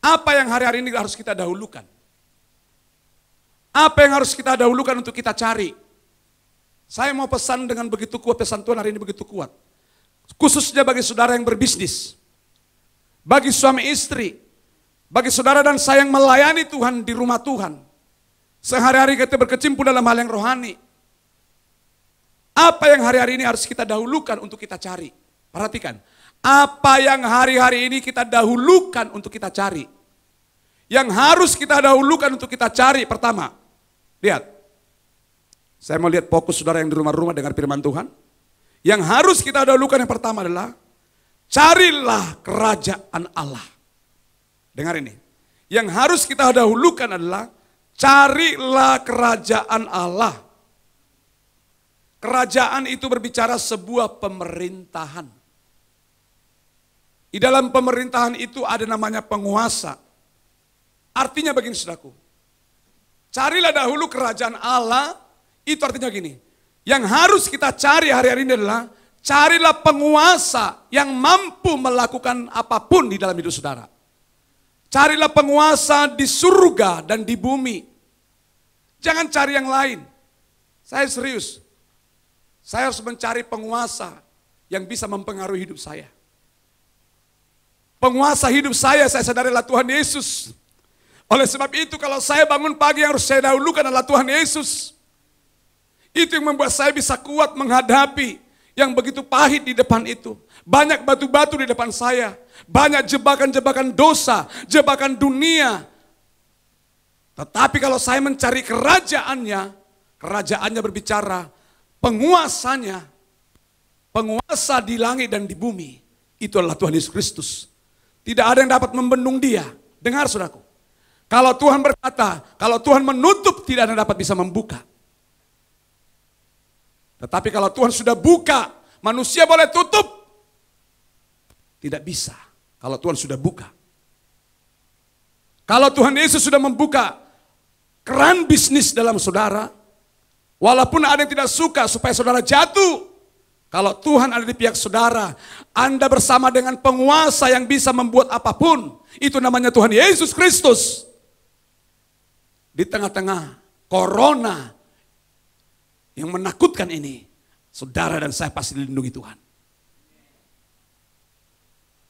Apa yang hari-hari ini harus kita dahulukan? Apa yang harus kita dahulukan untuk kita cari? Saya mau pesan dengan begitu kuat, pesan Tuhan hari ini begitu kuat. Khususnya bagi saudara yang berbisnis. Bagi suami istri. Bagi saudara dan saya yang melayani Tuhan di rumah Tuhan. Sehari-hari kita berkecimpung dalam hal yang rohani. Apa yang hari-hari ini harus kita dahulukan untuk kita cari? Perhatikan. Apa yang hari-hari ini kita dahulukan untuk kita cari? Yang harus kita dahulukan untuk kita cari pertama. Lihat. Saya mau lihat fokus saudara yang di rumah-rumah dengar firman Tuhan. Yang harus kita dahulukan yang pertama adalah carilah kerajaan Allah. Dengar ini. Yang harus kita dahulukan adalah carilah kerajaan Allah. Kerajaan itu berbicara sebuah pemerintahan. Di dalam pemerintahan itu ada namanya penguasa. Artinya begini saudaraku. Carilah dahulu kerajaan Allah, itu artinya gini. Yang harus kita cari hari-hari ini adalah carilah penguasa yang mampu melakukan apapun di dalam hidup saudara. Carilah penguasa di surga dan di bumi. Jangan cari yang lain. Saya serius. Saya harus mencari penguasa yang bisa mempengaruhi hidup saya. Penguasa hidup saya sadari adalah Tuhan Yesus. Oleh sebab itu kalau saya bangun pagi yang harus saya dahulukan adalah Tuhan Yesus. Itu yang membuat saya bisa kuat menghadapi yang begitu pahit di depan itu. Banyak batu-batu di depan saya. Banyak jebakan-jebakan dosa, jebakan dunia. Tetapi kalau saya mencari kerajaannya, kerajaannya berbicara, penguasanya, penguasa di langit dan di bumi, itu adalah Tuhan Yesus Kristus. Tidak ada yang dapat membendung dia. Dengar saudaraku. Kalau Tuhan berkata, kalau Tuhan menutup, tidak ada yang dapat bisa membuka. Tetapi kalau Tuhan sudah buka, manusia boleh tutup. Tidak bisa. Kalau Tuhan sudah buka. Kalau Tuhan Yesus sudah membuka keran bisnis dalam saudara, walaupun ada yang tidak suka supaya saudara jatuh, kalau Tuhan ada di pihak saudara, Anda bersama dengan penguasa yang bisa membuat apapun. Itu namanya Tuhan Yesus Kristus. Di tengah-tengah corona yang menakutkan ini, saudara dan saya pasti dilindungi Tuhan.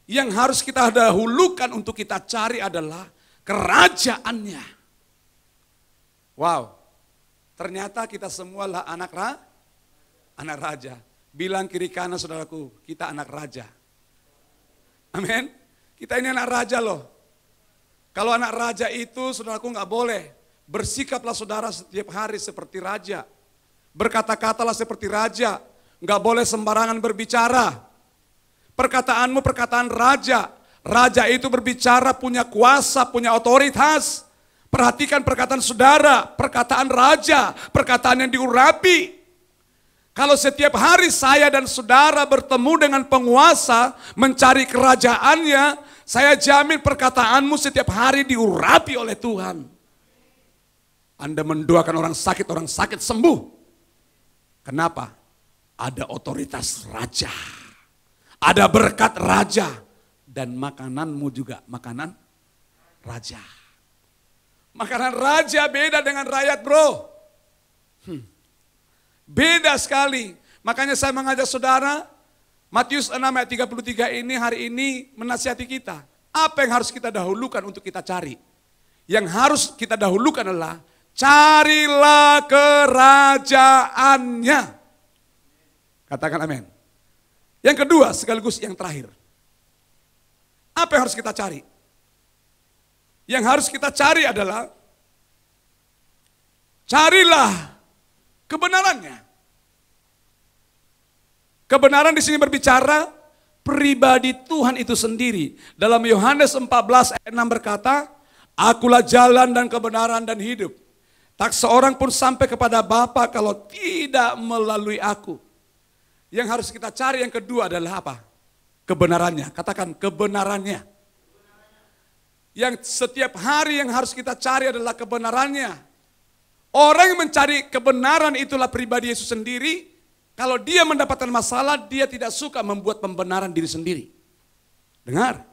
Yang harus kita dahulukan untuk kita cari adalah kerajaannya. Wow, ternyata kita semua lah anak raja. Bilang kiri kanan saudaraku, kita anak raja. Amin. Kita ini anak raja loh. Kalau anak raja itu saudaraku nggak boleh. Bersikaplah saudara setiap hari seperti raja. Berkata-katalah seperti raja. Nggak boleh sembarangan berbicara. Perkataanmu perkataan raja. Raja itu berbicara punya kuasa, punya otoritas. Perhatikan perkataan saudara, perkataan raja, perkataan yang diurapi. Kalau setiap hari saya dan saudara bertemu dengan penguasa, mencari kerajaannya, saya jamin perkataanmu setiap hari diurapi oleh Tuhan. Anda mendoakan orang sakit sembuh. Kenapa? Ada otoritas raja. Ada berkat raja. Dan makananmu juga makanan raja. Makanan raja beda dengan rakyat bro. Beda sekali. Makanya saya mengajak saudara, Matius 6 ayat 33 ini hari ini menasihati kita. Apa yang harus kita dahulukan untuk kita cari? Yang harus kita dahulukan adalah carilah kerajaannya. Katakan amin. Yang kedua sekaligus yang terakhir. Apa yang harus kita cari? Yang harus kita cari adalah carilah kebenarannya. Kebenaran di sini berbicara pribadi Tuhan itu sendiri. Dalam Yohanes 14 ayat 6 berkata, Akulah jalan dan kebenaran dan hidup. Tak seorang pun sampai kepada Bapa kalau tidak melalui aku. Yang harus kita cari yang kedua adalah apa? Kebenarannya. Katakan kebenarannya. Yang setiap hari yang harus kita cari adalah kebenarannya. Orang yang mencari kebenaran itulah pribadi Yesus sendiri. Kalau dia mendapatkan masalah, dia tidak suka membuat pembenaran diri sendiri. Dengar.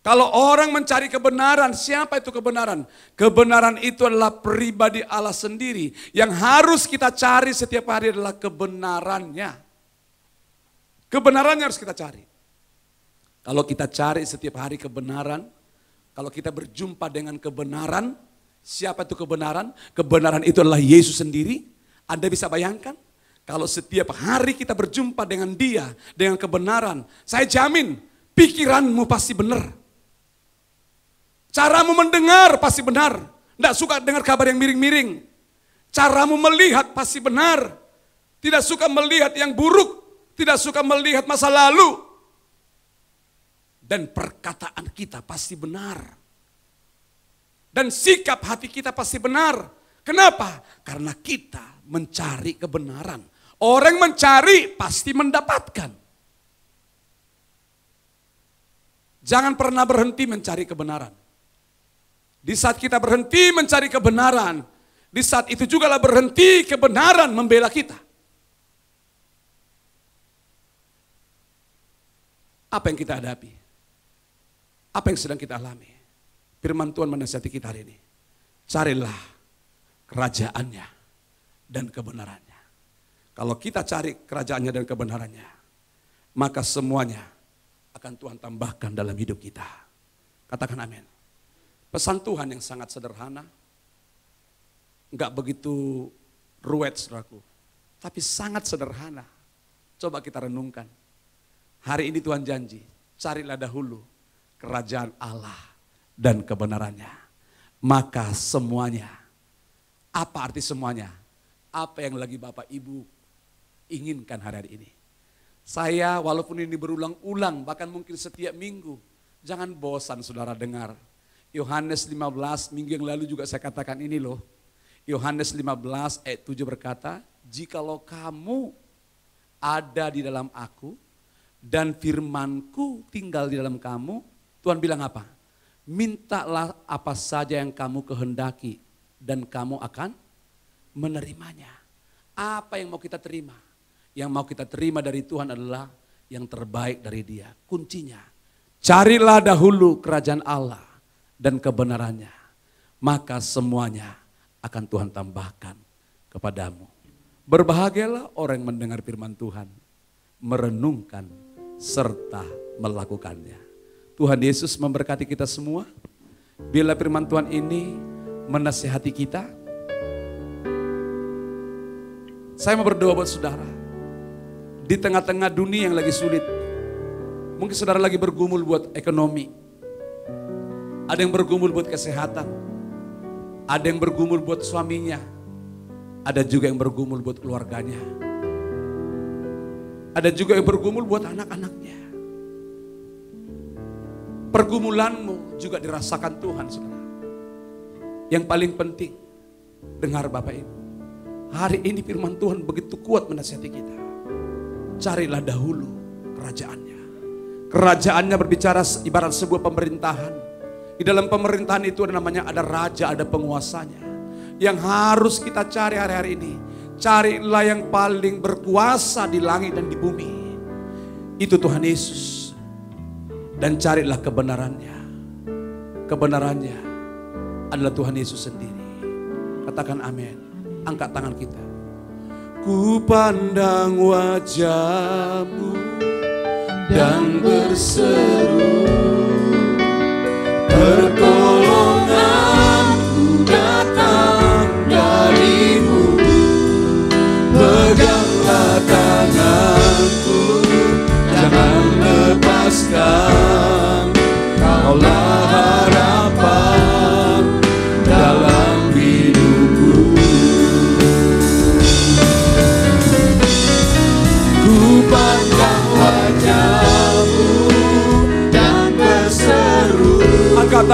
Kalau orang mencari kebenaran, siapa itu kebenaran? Kebenaran itu adalah pribadi Allah sendiri. Yang harus kita cari setiap hari adalah kebenarannya. Kebenarannya harus kita cari. Kalau kita cari setiap hari kebenaran, kalau kita berjumpa dengan kebenaran, siapa itu kebenaran? Kebenaran itu adalah Yesus sendiri. Anda bisa bayangkan, kalau setiap hari kita berjumpa dengan Dia, dengan kebenaran, saya jamin pikiranmu pasti benar. Caramu mendengar pasti benar. Tidak suka dengar kabar yang miring-miring. Caramu melihat pasti benar. Tidak suka melihat yang buruk. Tidak suka melihat masa lalu. Dan perkataan kita pasti benar. Dan sikap hati kita pasti benar. Kenapa? Karena kita mencari kebenaran. Orang mencari pasti mendapatkan. Jangan pernah berhenti mencari kebenaran. Di saat kita berhenti mencari kebenaran, di saat itu juga lah berhenti kebenaran membela kita. Apa yang kita hadapi? Apa yang sedang kita alami? Firman Tuhan menasihati kita hari ini. Carilah kerajaannya dan kebenarannya. Kalau kita cari kerajaannya dan kebenarannya, maka semuanya akan Tuhan tambahkan dalam hidup kita. Katakan amin. Pesan Tuhan yang sangat sederhana, enggak begitu ruwet saudaraku, tapi sangat sederhana. Coba kita renungkan. Hari ini Tuhan janji, carilah dahulu kerajaan Allah dan kebenarannya. Maka semuanya, apa arti semuanya? Apa yang lagi Bapak Ibu inginkan hari ini? Saya walaupun ini berulang-ulang, bahkan mungkin setiap minggu, jangan bosan saudara dengar. Yohanes 15, minggu yang lalu juga saya katakan ini loh. Yohanes 15 ayat 7 berkata, jikalau kamu ada di dalam aku dan firmanku tinggal di dalam kamu, Tuhan bilang apa? Mintalah apa saja yang kamu kehendaki dan kamu akan menerimanya. Apa yang mau kita terima? Yang mau kita terima dari Tuhan adalah yang terbaik dari Dia. Kuncinya, carilah dahulu kerajaan Allah dan kebenarannya, maka semuanya akan Tuhan tambahkan kepadamu. Berbahagialah orang yang mendengar firman Tuhan, merenungkan serta melakukannya. Tuhan Yesus memberkati kita semua. Bila firman Tuhan ini menasihati kita, saya mau berdoa buat saudara. Di tengah-tengah dunia yang lagi sulit, mungkin saudara lagi bergumul buat ekonomi. Ada yang bergumul buat kesehatan. Ada yang bergumul buat suaminya. Ada juga yang bergumul buat keluarganya. Ada juga yang bergumul buat anak-anaknya. Pergumulanmu juga dirasakan Tuhan, saudara. Yang paling penting, dengar Bapak Ibu. Hari ini firman Tuhan begitu kuat menasihati kita. Carilah dahulu kerajaannya. Kerajaannya berbicara ibarat sebuah pemerintahan. Di dalam pemerintahan itu ada raja, ada penguasanya. Yang harus kita cari hari-hari ini, carilah yang paling berkuasa di langit dan di bumi. Itu Tuhan Yesus. Dan carilah kebenarannya. Kebenarannya adalah Tuhan Yesus sendiri. Katakan amin. Angkat tangan kita. Ku pandang wajah-Mu dan berseru, berkata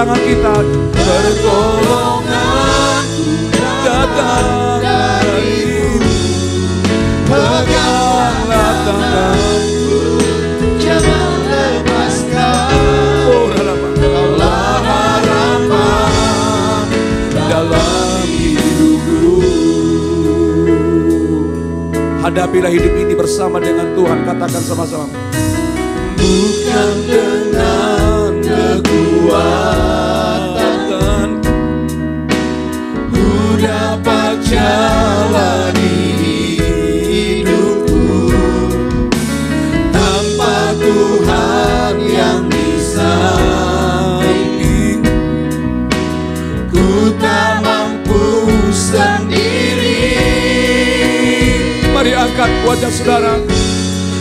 tangan kita. Pertolonganku datang darimu, peganglah tanganku, Jangan lepaskan. Kaulah harapan dalam hidupku. Hadapilah hidup ini bersama dengan Tuhan. Katakan sama-sama. Bukan dengan kekuatan ku dapat jalani hidupku, tanpa Tuhan yang di samping ku tak mampu sendiri. Mari angkat wajah saudara.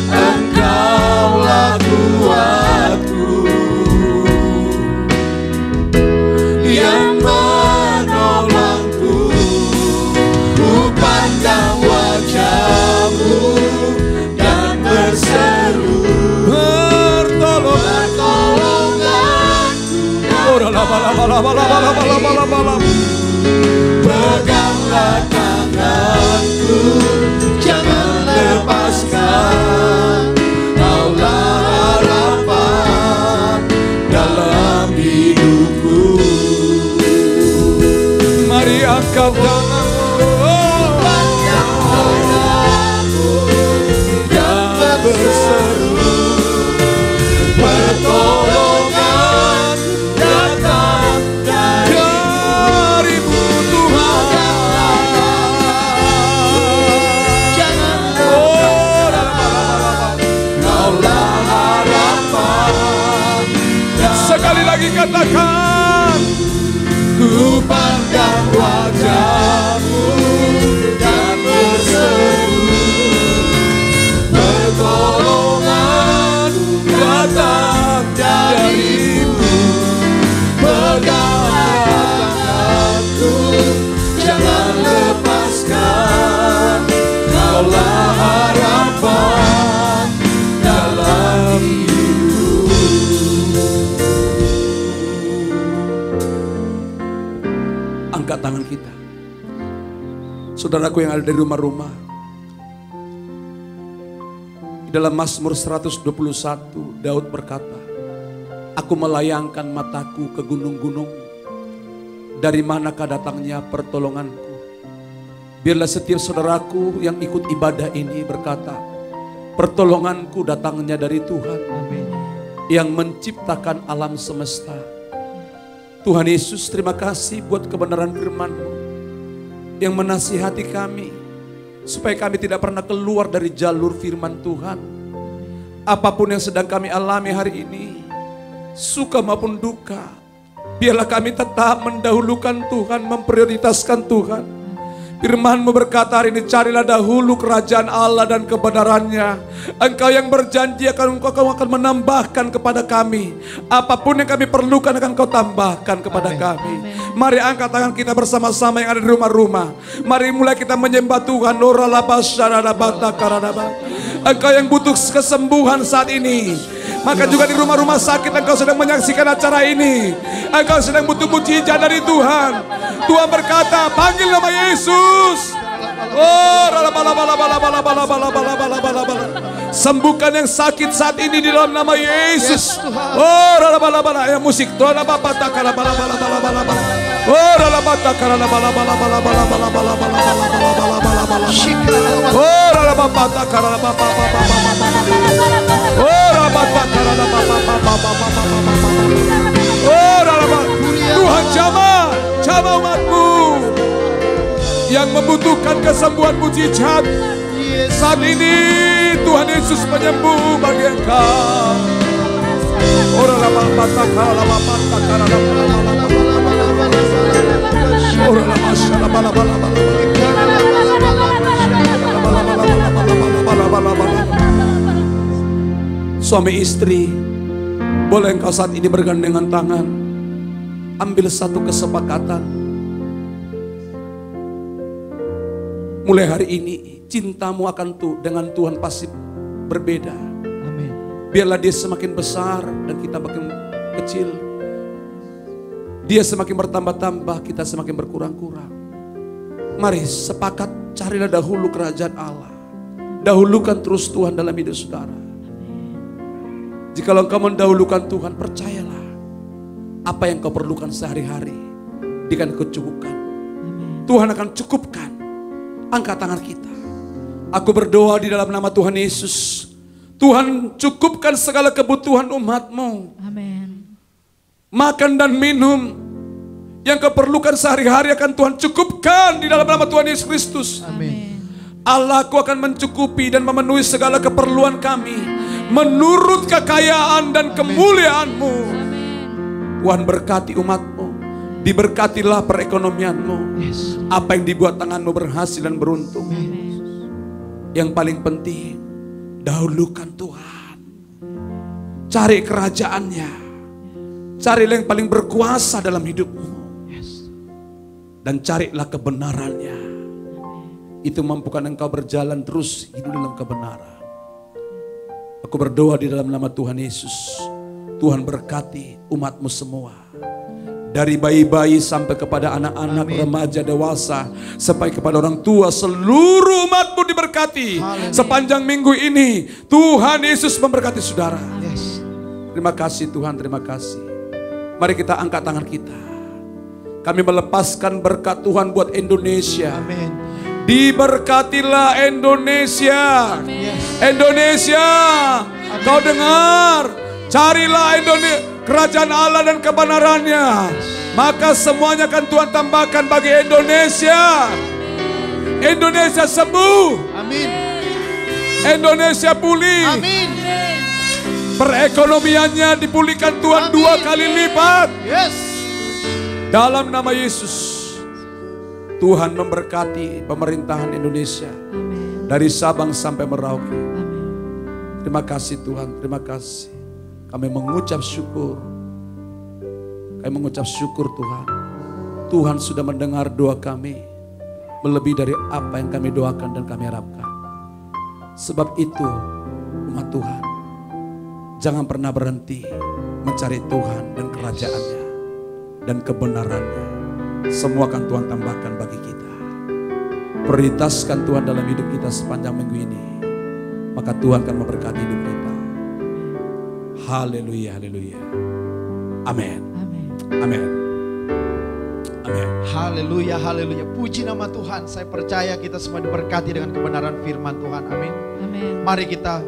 Engkaulah kuatku yang menolongku. Ku pandang wajah-Mu dan berseru, pertolonganku. Peganglah tanganku, jangan lepaskan. Kaulah harapan dalam hidupku. Mari angkat tanganmu, pandang wajah-Mu dan berseru, pertolongan datang darimu Tuhan. Jangan Kaulah harapan. Sekali lagi katakan, ku pandang wajah-Mu dan berseru, pertolongan datang darimu. Peganglah tanganku, jangan lepaskan. Kaulah harapan dalam hidup. Angkat tangan kita. Saudaraku yang ada di rumah-rumah, di dalam Mazmur 121 Daud berkata, aku melayangkan mataku ke gunung-gunung, dari manakah datangnya pertolonganku. Biarlah setiap saudaraku yang ikut ibadah ini berkata, pertolonganku datangnya dari Tuhan yang menciptakan alam semesta. Tuhan Yesus, terima kasih buat kebenaran firman-Mu yang menasihati kami supaya kami tidak pernah keluar dari jalur firman Tuhan. Apapun yang sedang kami alami hari ini, suka maupun duka, biarlah kami tetap mendahulukan Tuhan, memprioritaskan Tuhan. Firman-Mu berkata hari ini, carilah dahulu kerajaan Allah dan kebenarannya. Engkau yang berjanji Engkau akan menambahkan kepada kami. Apapun yang kami perlukan akan Engkau tambahkan kepada kami. Mari angkat tangan kita bersama-sama yang ada di rumah-rumah. Mari mulai kita menyembah Tuhan. Engkau yang butuh kesembuhan saat ini, maka juga di rumah-rumah sakit engkau sedang menyaksikan acara ini, engkau sedang butuh mujizat dari Tuhan. Tuhan berkata, panggil nama Yesus. Sembuhkan yang sakit saat ini di dalam nama Yesus. Ya musik. Tuhan jamah umat-Mu yang membutuhkan kesembuhan mujizat saat ini. Tuhan Yesus penyembuh bagi engkau. Suami istri, boleh engkau saat ini bergandengan tangan, ambil satu kesepakatan. Mulai hari ini cintamu akan dengan Tuhan pasti berbeda. Amin. Biarlah dia semakin besar dan kita makin kecil. Dia semakin bertambah-tambah, kita semakin berkurang-kurang. Mari sepakat carilah dahulu kerajaan Allah. Dahulukan terus Tuhan dalam hidup saudara. Jikalau engkau mendahulukan Tuhan, percayalah apa yang kau perlukan sehari-hari akan kecukupkan. Tuhan akan cukupkan. Angkat tangan kita. Aku berdoa di dalam nama Tuhan Yesus. Tuhan cukupkan segala kebutuhan umat-Mu. Amin. Makan dan minum yang kau perlukan sehari-hari akan Tuhan cukupkan di dalam nama Tuhan Yesus Kristus. Amin. Allahku akan mencukupi dan memenuhi segala keperluan kami menurut kekayaan dan kemuliaan-Mu. Tuhan berkati umat-Mu. Diberkatilah perekonomian-Mu. Apa yang dibuat tangan-Mu berhasil dan beruntung. Yang paling penting, dahulukan Tuhan. Cari kerajaannya. Carilah yang paling berkuasa dalam hidupmu. Dan carilah kebenarannya. Itu mampukan engkau berjalan terus hidup dalam kebenaran. Aku berdoa di dalam nama Tuhan Yesus. Tuhan berkati umat-Mu semua. Dari bayi-bayi sampai kepada anak-anak, remaja, dewasa, sampai kepada orang tua, seluruh umat-Mu diberkati. Sepanjang minggu ini Tuhan Yesus memberkati saudara. Terima kasih Tuhan, terima kasih. Mari kita angkat tangan kita. Kami melepaskan berkat Tuhan buat Indonesia. Amin. Diberkatilah Indonesia. Indonesia, kau dengar? Carilah Indonesia, kerajaan Allah dan kebenarannya. Maka semuanya akan Tuhan tambahkan bagi Indonesia. Indonesia sembuh. Amin. Indonesia pulih. Amin. Perekonomiannya dipulihkan Tuhan 2 kali lipat. Yes. Dalam nama Yesus, Tuhan memberkati pemerintahan Indonesia. Amin. Dari Sabang sampai Merauke. Amin. Terima kasih Tuhan, terima kasih. Kami mengucap syukur. Kami mengucap syukur Tuhan. Tuhan sudah mendengar doa kami. Melebihi dari apa yang kami doakan dan kami harapkan. Sebab itu umat Tuhan, jangan pernah berhenti mencari Tuhan dan kerajaannya dan kebenarannya. Semua akan Tuhan tambahkan bagi kita. Prioritaskan Tuhan dalam hidup kita sepanjang minggu ini. Maka Tuhan akan memberkati hidup kita. Haleluya, haleluya. Amin. Amin. Amin. Amin. Haleluya, haleluya. Puji nama Tuhan. Saya percaya kita semua diberkati dengan kebenaran firman Tuhan. Amin. Amin. Mari kita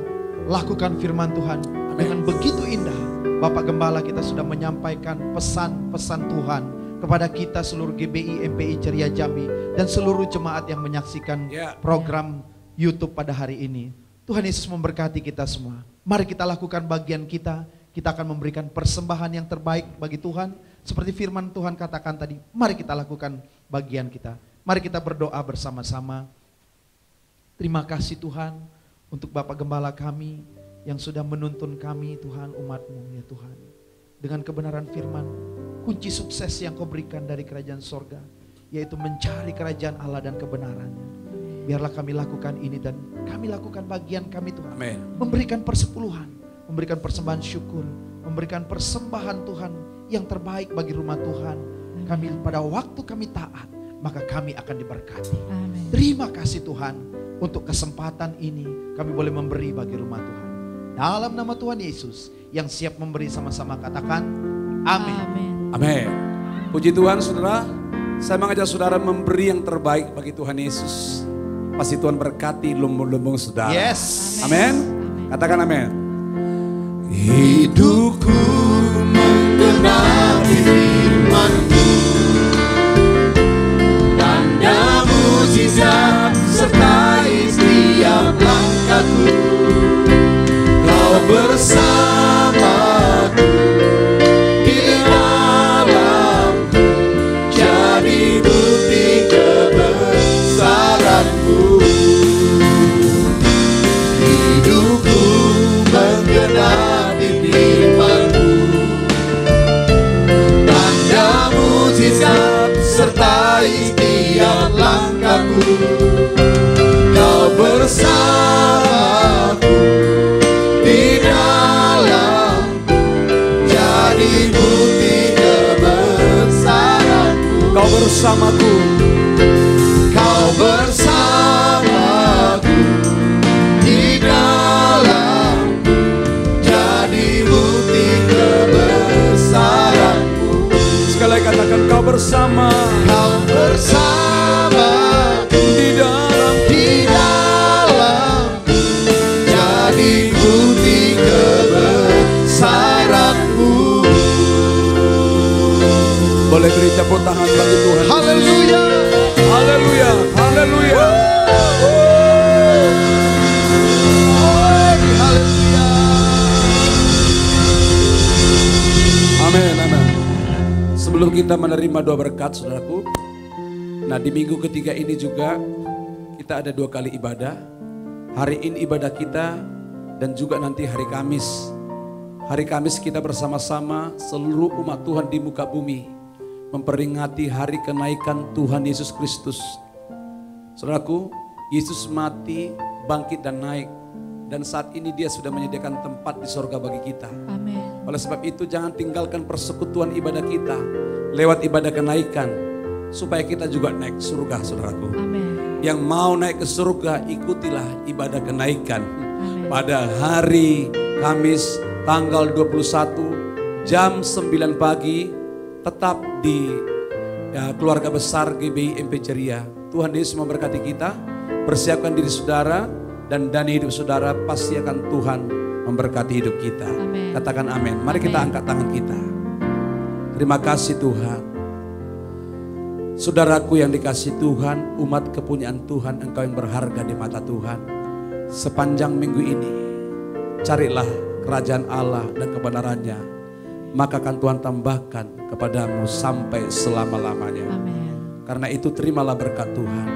lakukan firman Tuhan dengan begitu indah. Bapak Gembala kita sudah menyampaikan pesan-pesan Tuhan kepada kita seluruh GBI MPI Ceria Jambi dan seluruh jemaat yang menyaksikan program YouTube pada hari ini. Tuhan Yesus memberkati kita semua. Mari kita lakukan bagian kita. Kita akan memberikan persembahan yang terbaik bagi Tuhan. Seperti firman Tuhan katakan tadi, mari kita lakukan bagian kita. Mari kita berdoa bersama-sama. Terima kasih Tuhan untuk Bapak Gembala kami yang sudah menuntun kami Tuhan, umat-Mu ya Tuhan. Dengan kebenaran firman, kunci sukses yang Kau berikan dari kerajaan sorga, yaitu mencari kerajaan Allah dan kebenarannya. Biarlah kami lakukan ini dan kami lakukan bagian kami Tuhan. Amin. Memberikan persepuluhan, memberikan persembahan syukur, memberikan persembahan Tuhan yang terbaik bagi rumah Tuhan. Kami pada waktu kami taat, maka kami akan diberkati. Amin. Terima kasih Tuhan untuk kesempatan ini kami boleh memberi bagi rumah Tuhan. Dalam nama Tuhan Yesus yang siap memberi sama-sama katakan amin. Amin. Amin. Puji Tuhan saudara. Saya mengajak saudara memberi yang terbaik bagi Tuhan Yesus. Pasti Tuhan berkati lumbung-lumbung saudara. Yes. Amin. Katakan amin. Hidupku menggenapi firman-Mu, tanda mukjizat sertai setiap langkahku. Kau bersamaku di dalamku, jadi bukti kebesaran-Mu. Hidupku menggenapi firman-Mu, tanda mukjizat sertai setiap langkahku. Kau bersamaku di dalamku, jadi bukti kebesaran-Mu. bersamaku. Kau bersamaku di dalamku, jadi bukti kebesaranmu. Sekali lagi katakan kau bersama. Kau bersamaku Di dalamku. Jadi bukti kebesaranmu. Boleh beri tepuk tangan bagi Tuhan. Haleluya. Haleluya. Haleluya. Haleluya. Amin, amin. Sebelum kita menerima doa berkat, saudaraku. Nah, di minggu ketiga ini juga kita ada 2 kali ibadah. Hari ini ibadah kita dan juga nanti hari Kamis. Hari Kamis kita bersama-sama seluruh umat Tuhan di muka bumi memperingati hari kenaikan Tuhan Yesus Kristus. Saudaraku, Yesus mati, bangkit dan naik. Dan saat ini dia sudah menyediakan tempat di sorga bagi kita. Amin. Oleh sebab itu jangan tinggalkan persekutuan ibadah kita lewat ibadah kenaikan. Supaya kita juga naik ke surga, saudaraku. Amin. Yang mau naik ke surga, ikutilah ibadah kenaikan. Amin. Pada hari Kamis tanggal 21 jam 9 pagi tetap di keluarga besar GBI MP Ceria. Tuhan Yesus memberkati kita. Persiapkan diri saudara dan dana hidup saudara, pasti akan Tuhan memberkati hidup kita. Amin. Katakan amin. Mari kita Amin. angkat tangan kita. Terima kasih Tuhan. Saudaraku yang dikasih Tuhan, umat kepunyaan Tuhan, engkau yang berharga di mata Tuhan. Sepanjang minggu ini, carilah kerajaan Allah dan kebenarannya, maka akan Tuhan tambahkan kepadamu sampai selama-lamanya. Amin. Karena itu terimalah berkat Tuhan.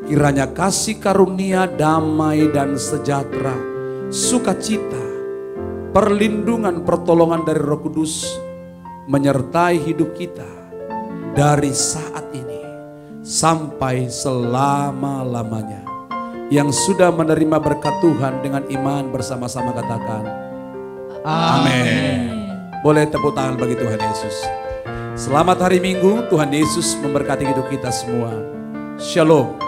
Kiranya kasih karunia, damai dan sejahtera, sukacita, perlindungan, pertolongan dari Roh Kudus menyertai hidup kita dari saat ini sampai selama-lamanya. Yang sudah menerima berkat Tuhan dengan iman bersama-sama katakan amin. Boleh tepuk tangan bagi Tuhan Yesus. Selamat hari Minggu, Tuhan Yesus memberkati hidup kita semua. Shalom.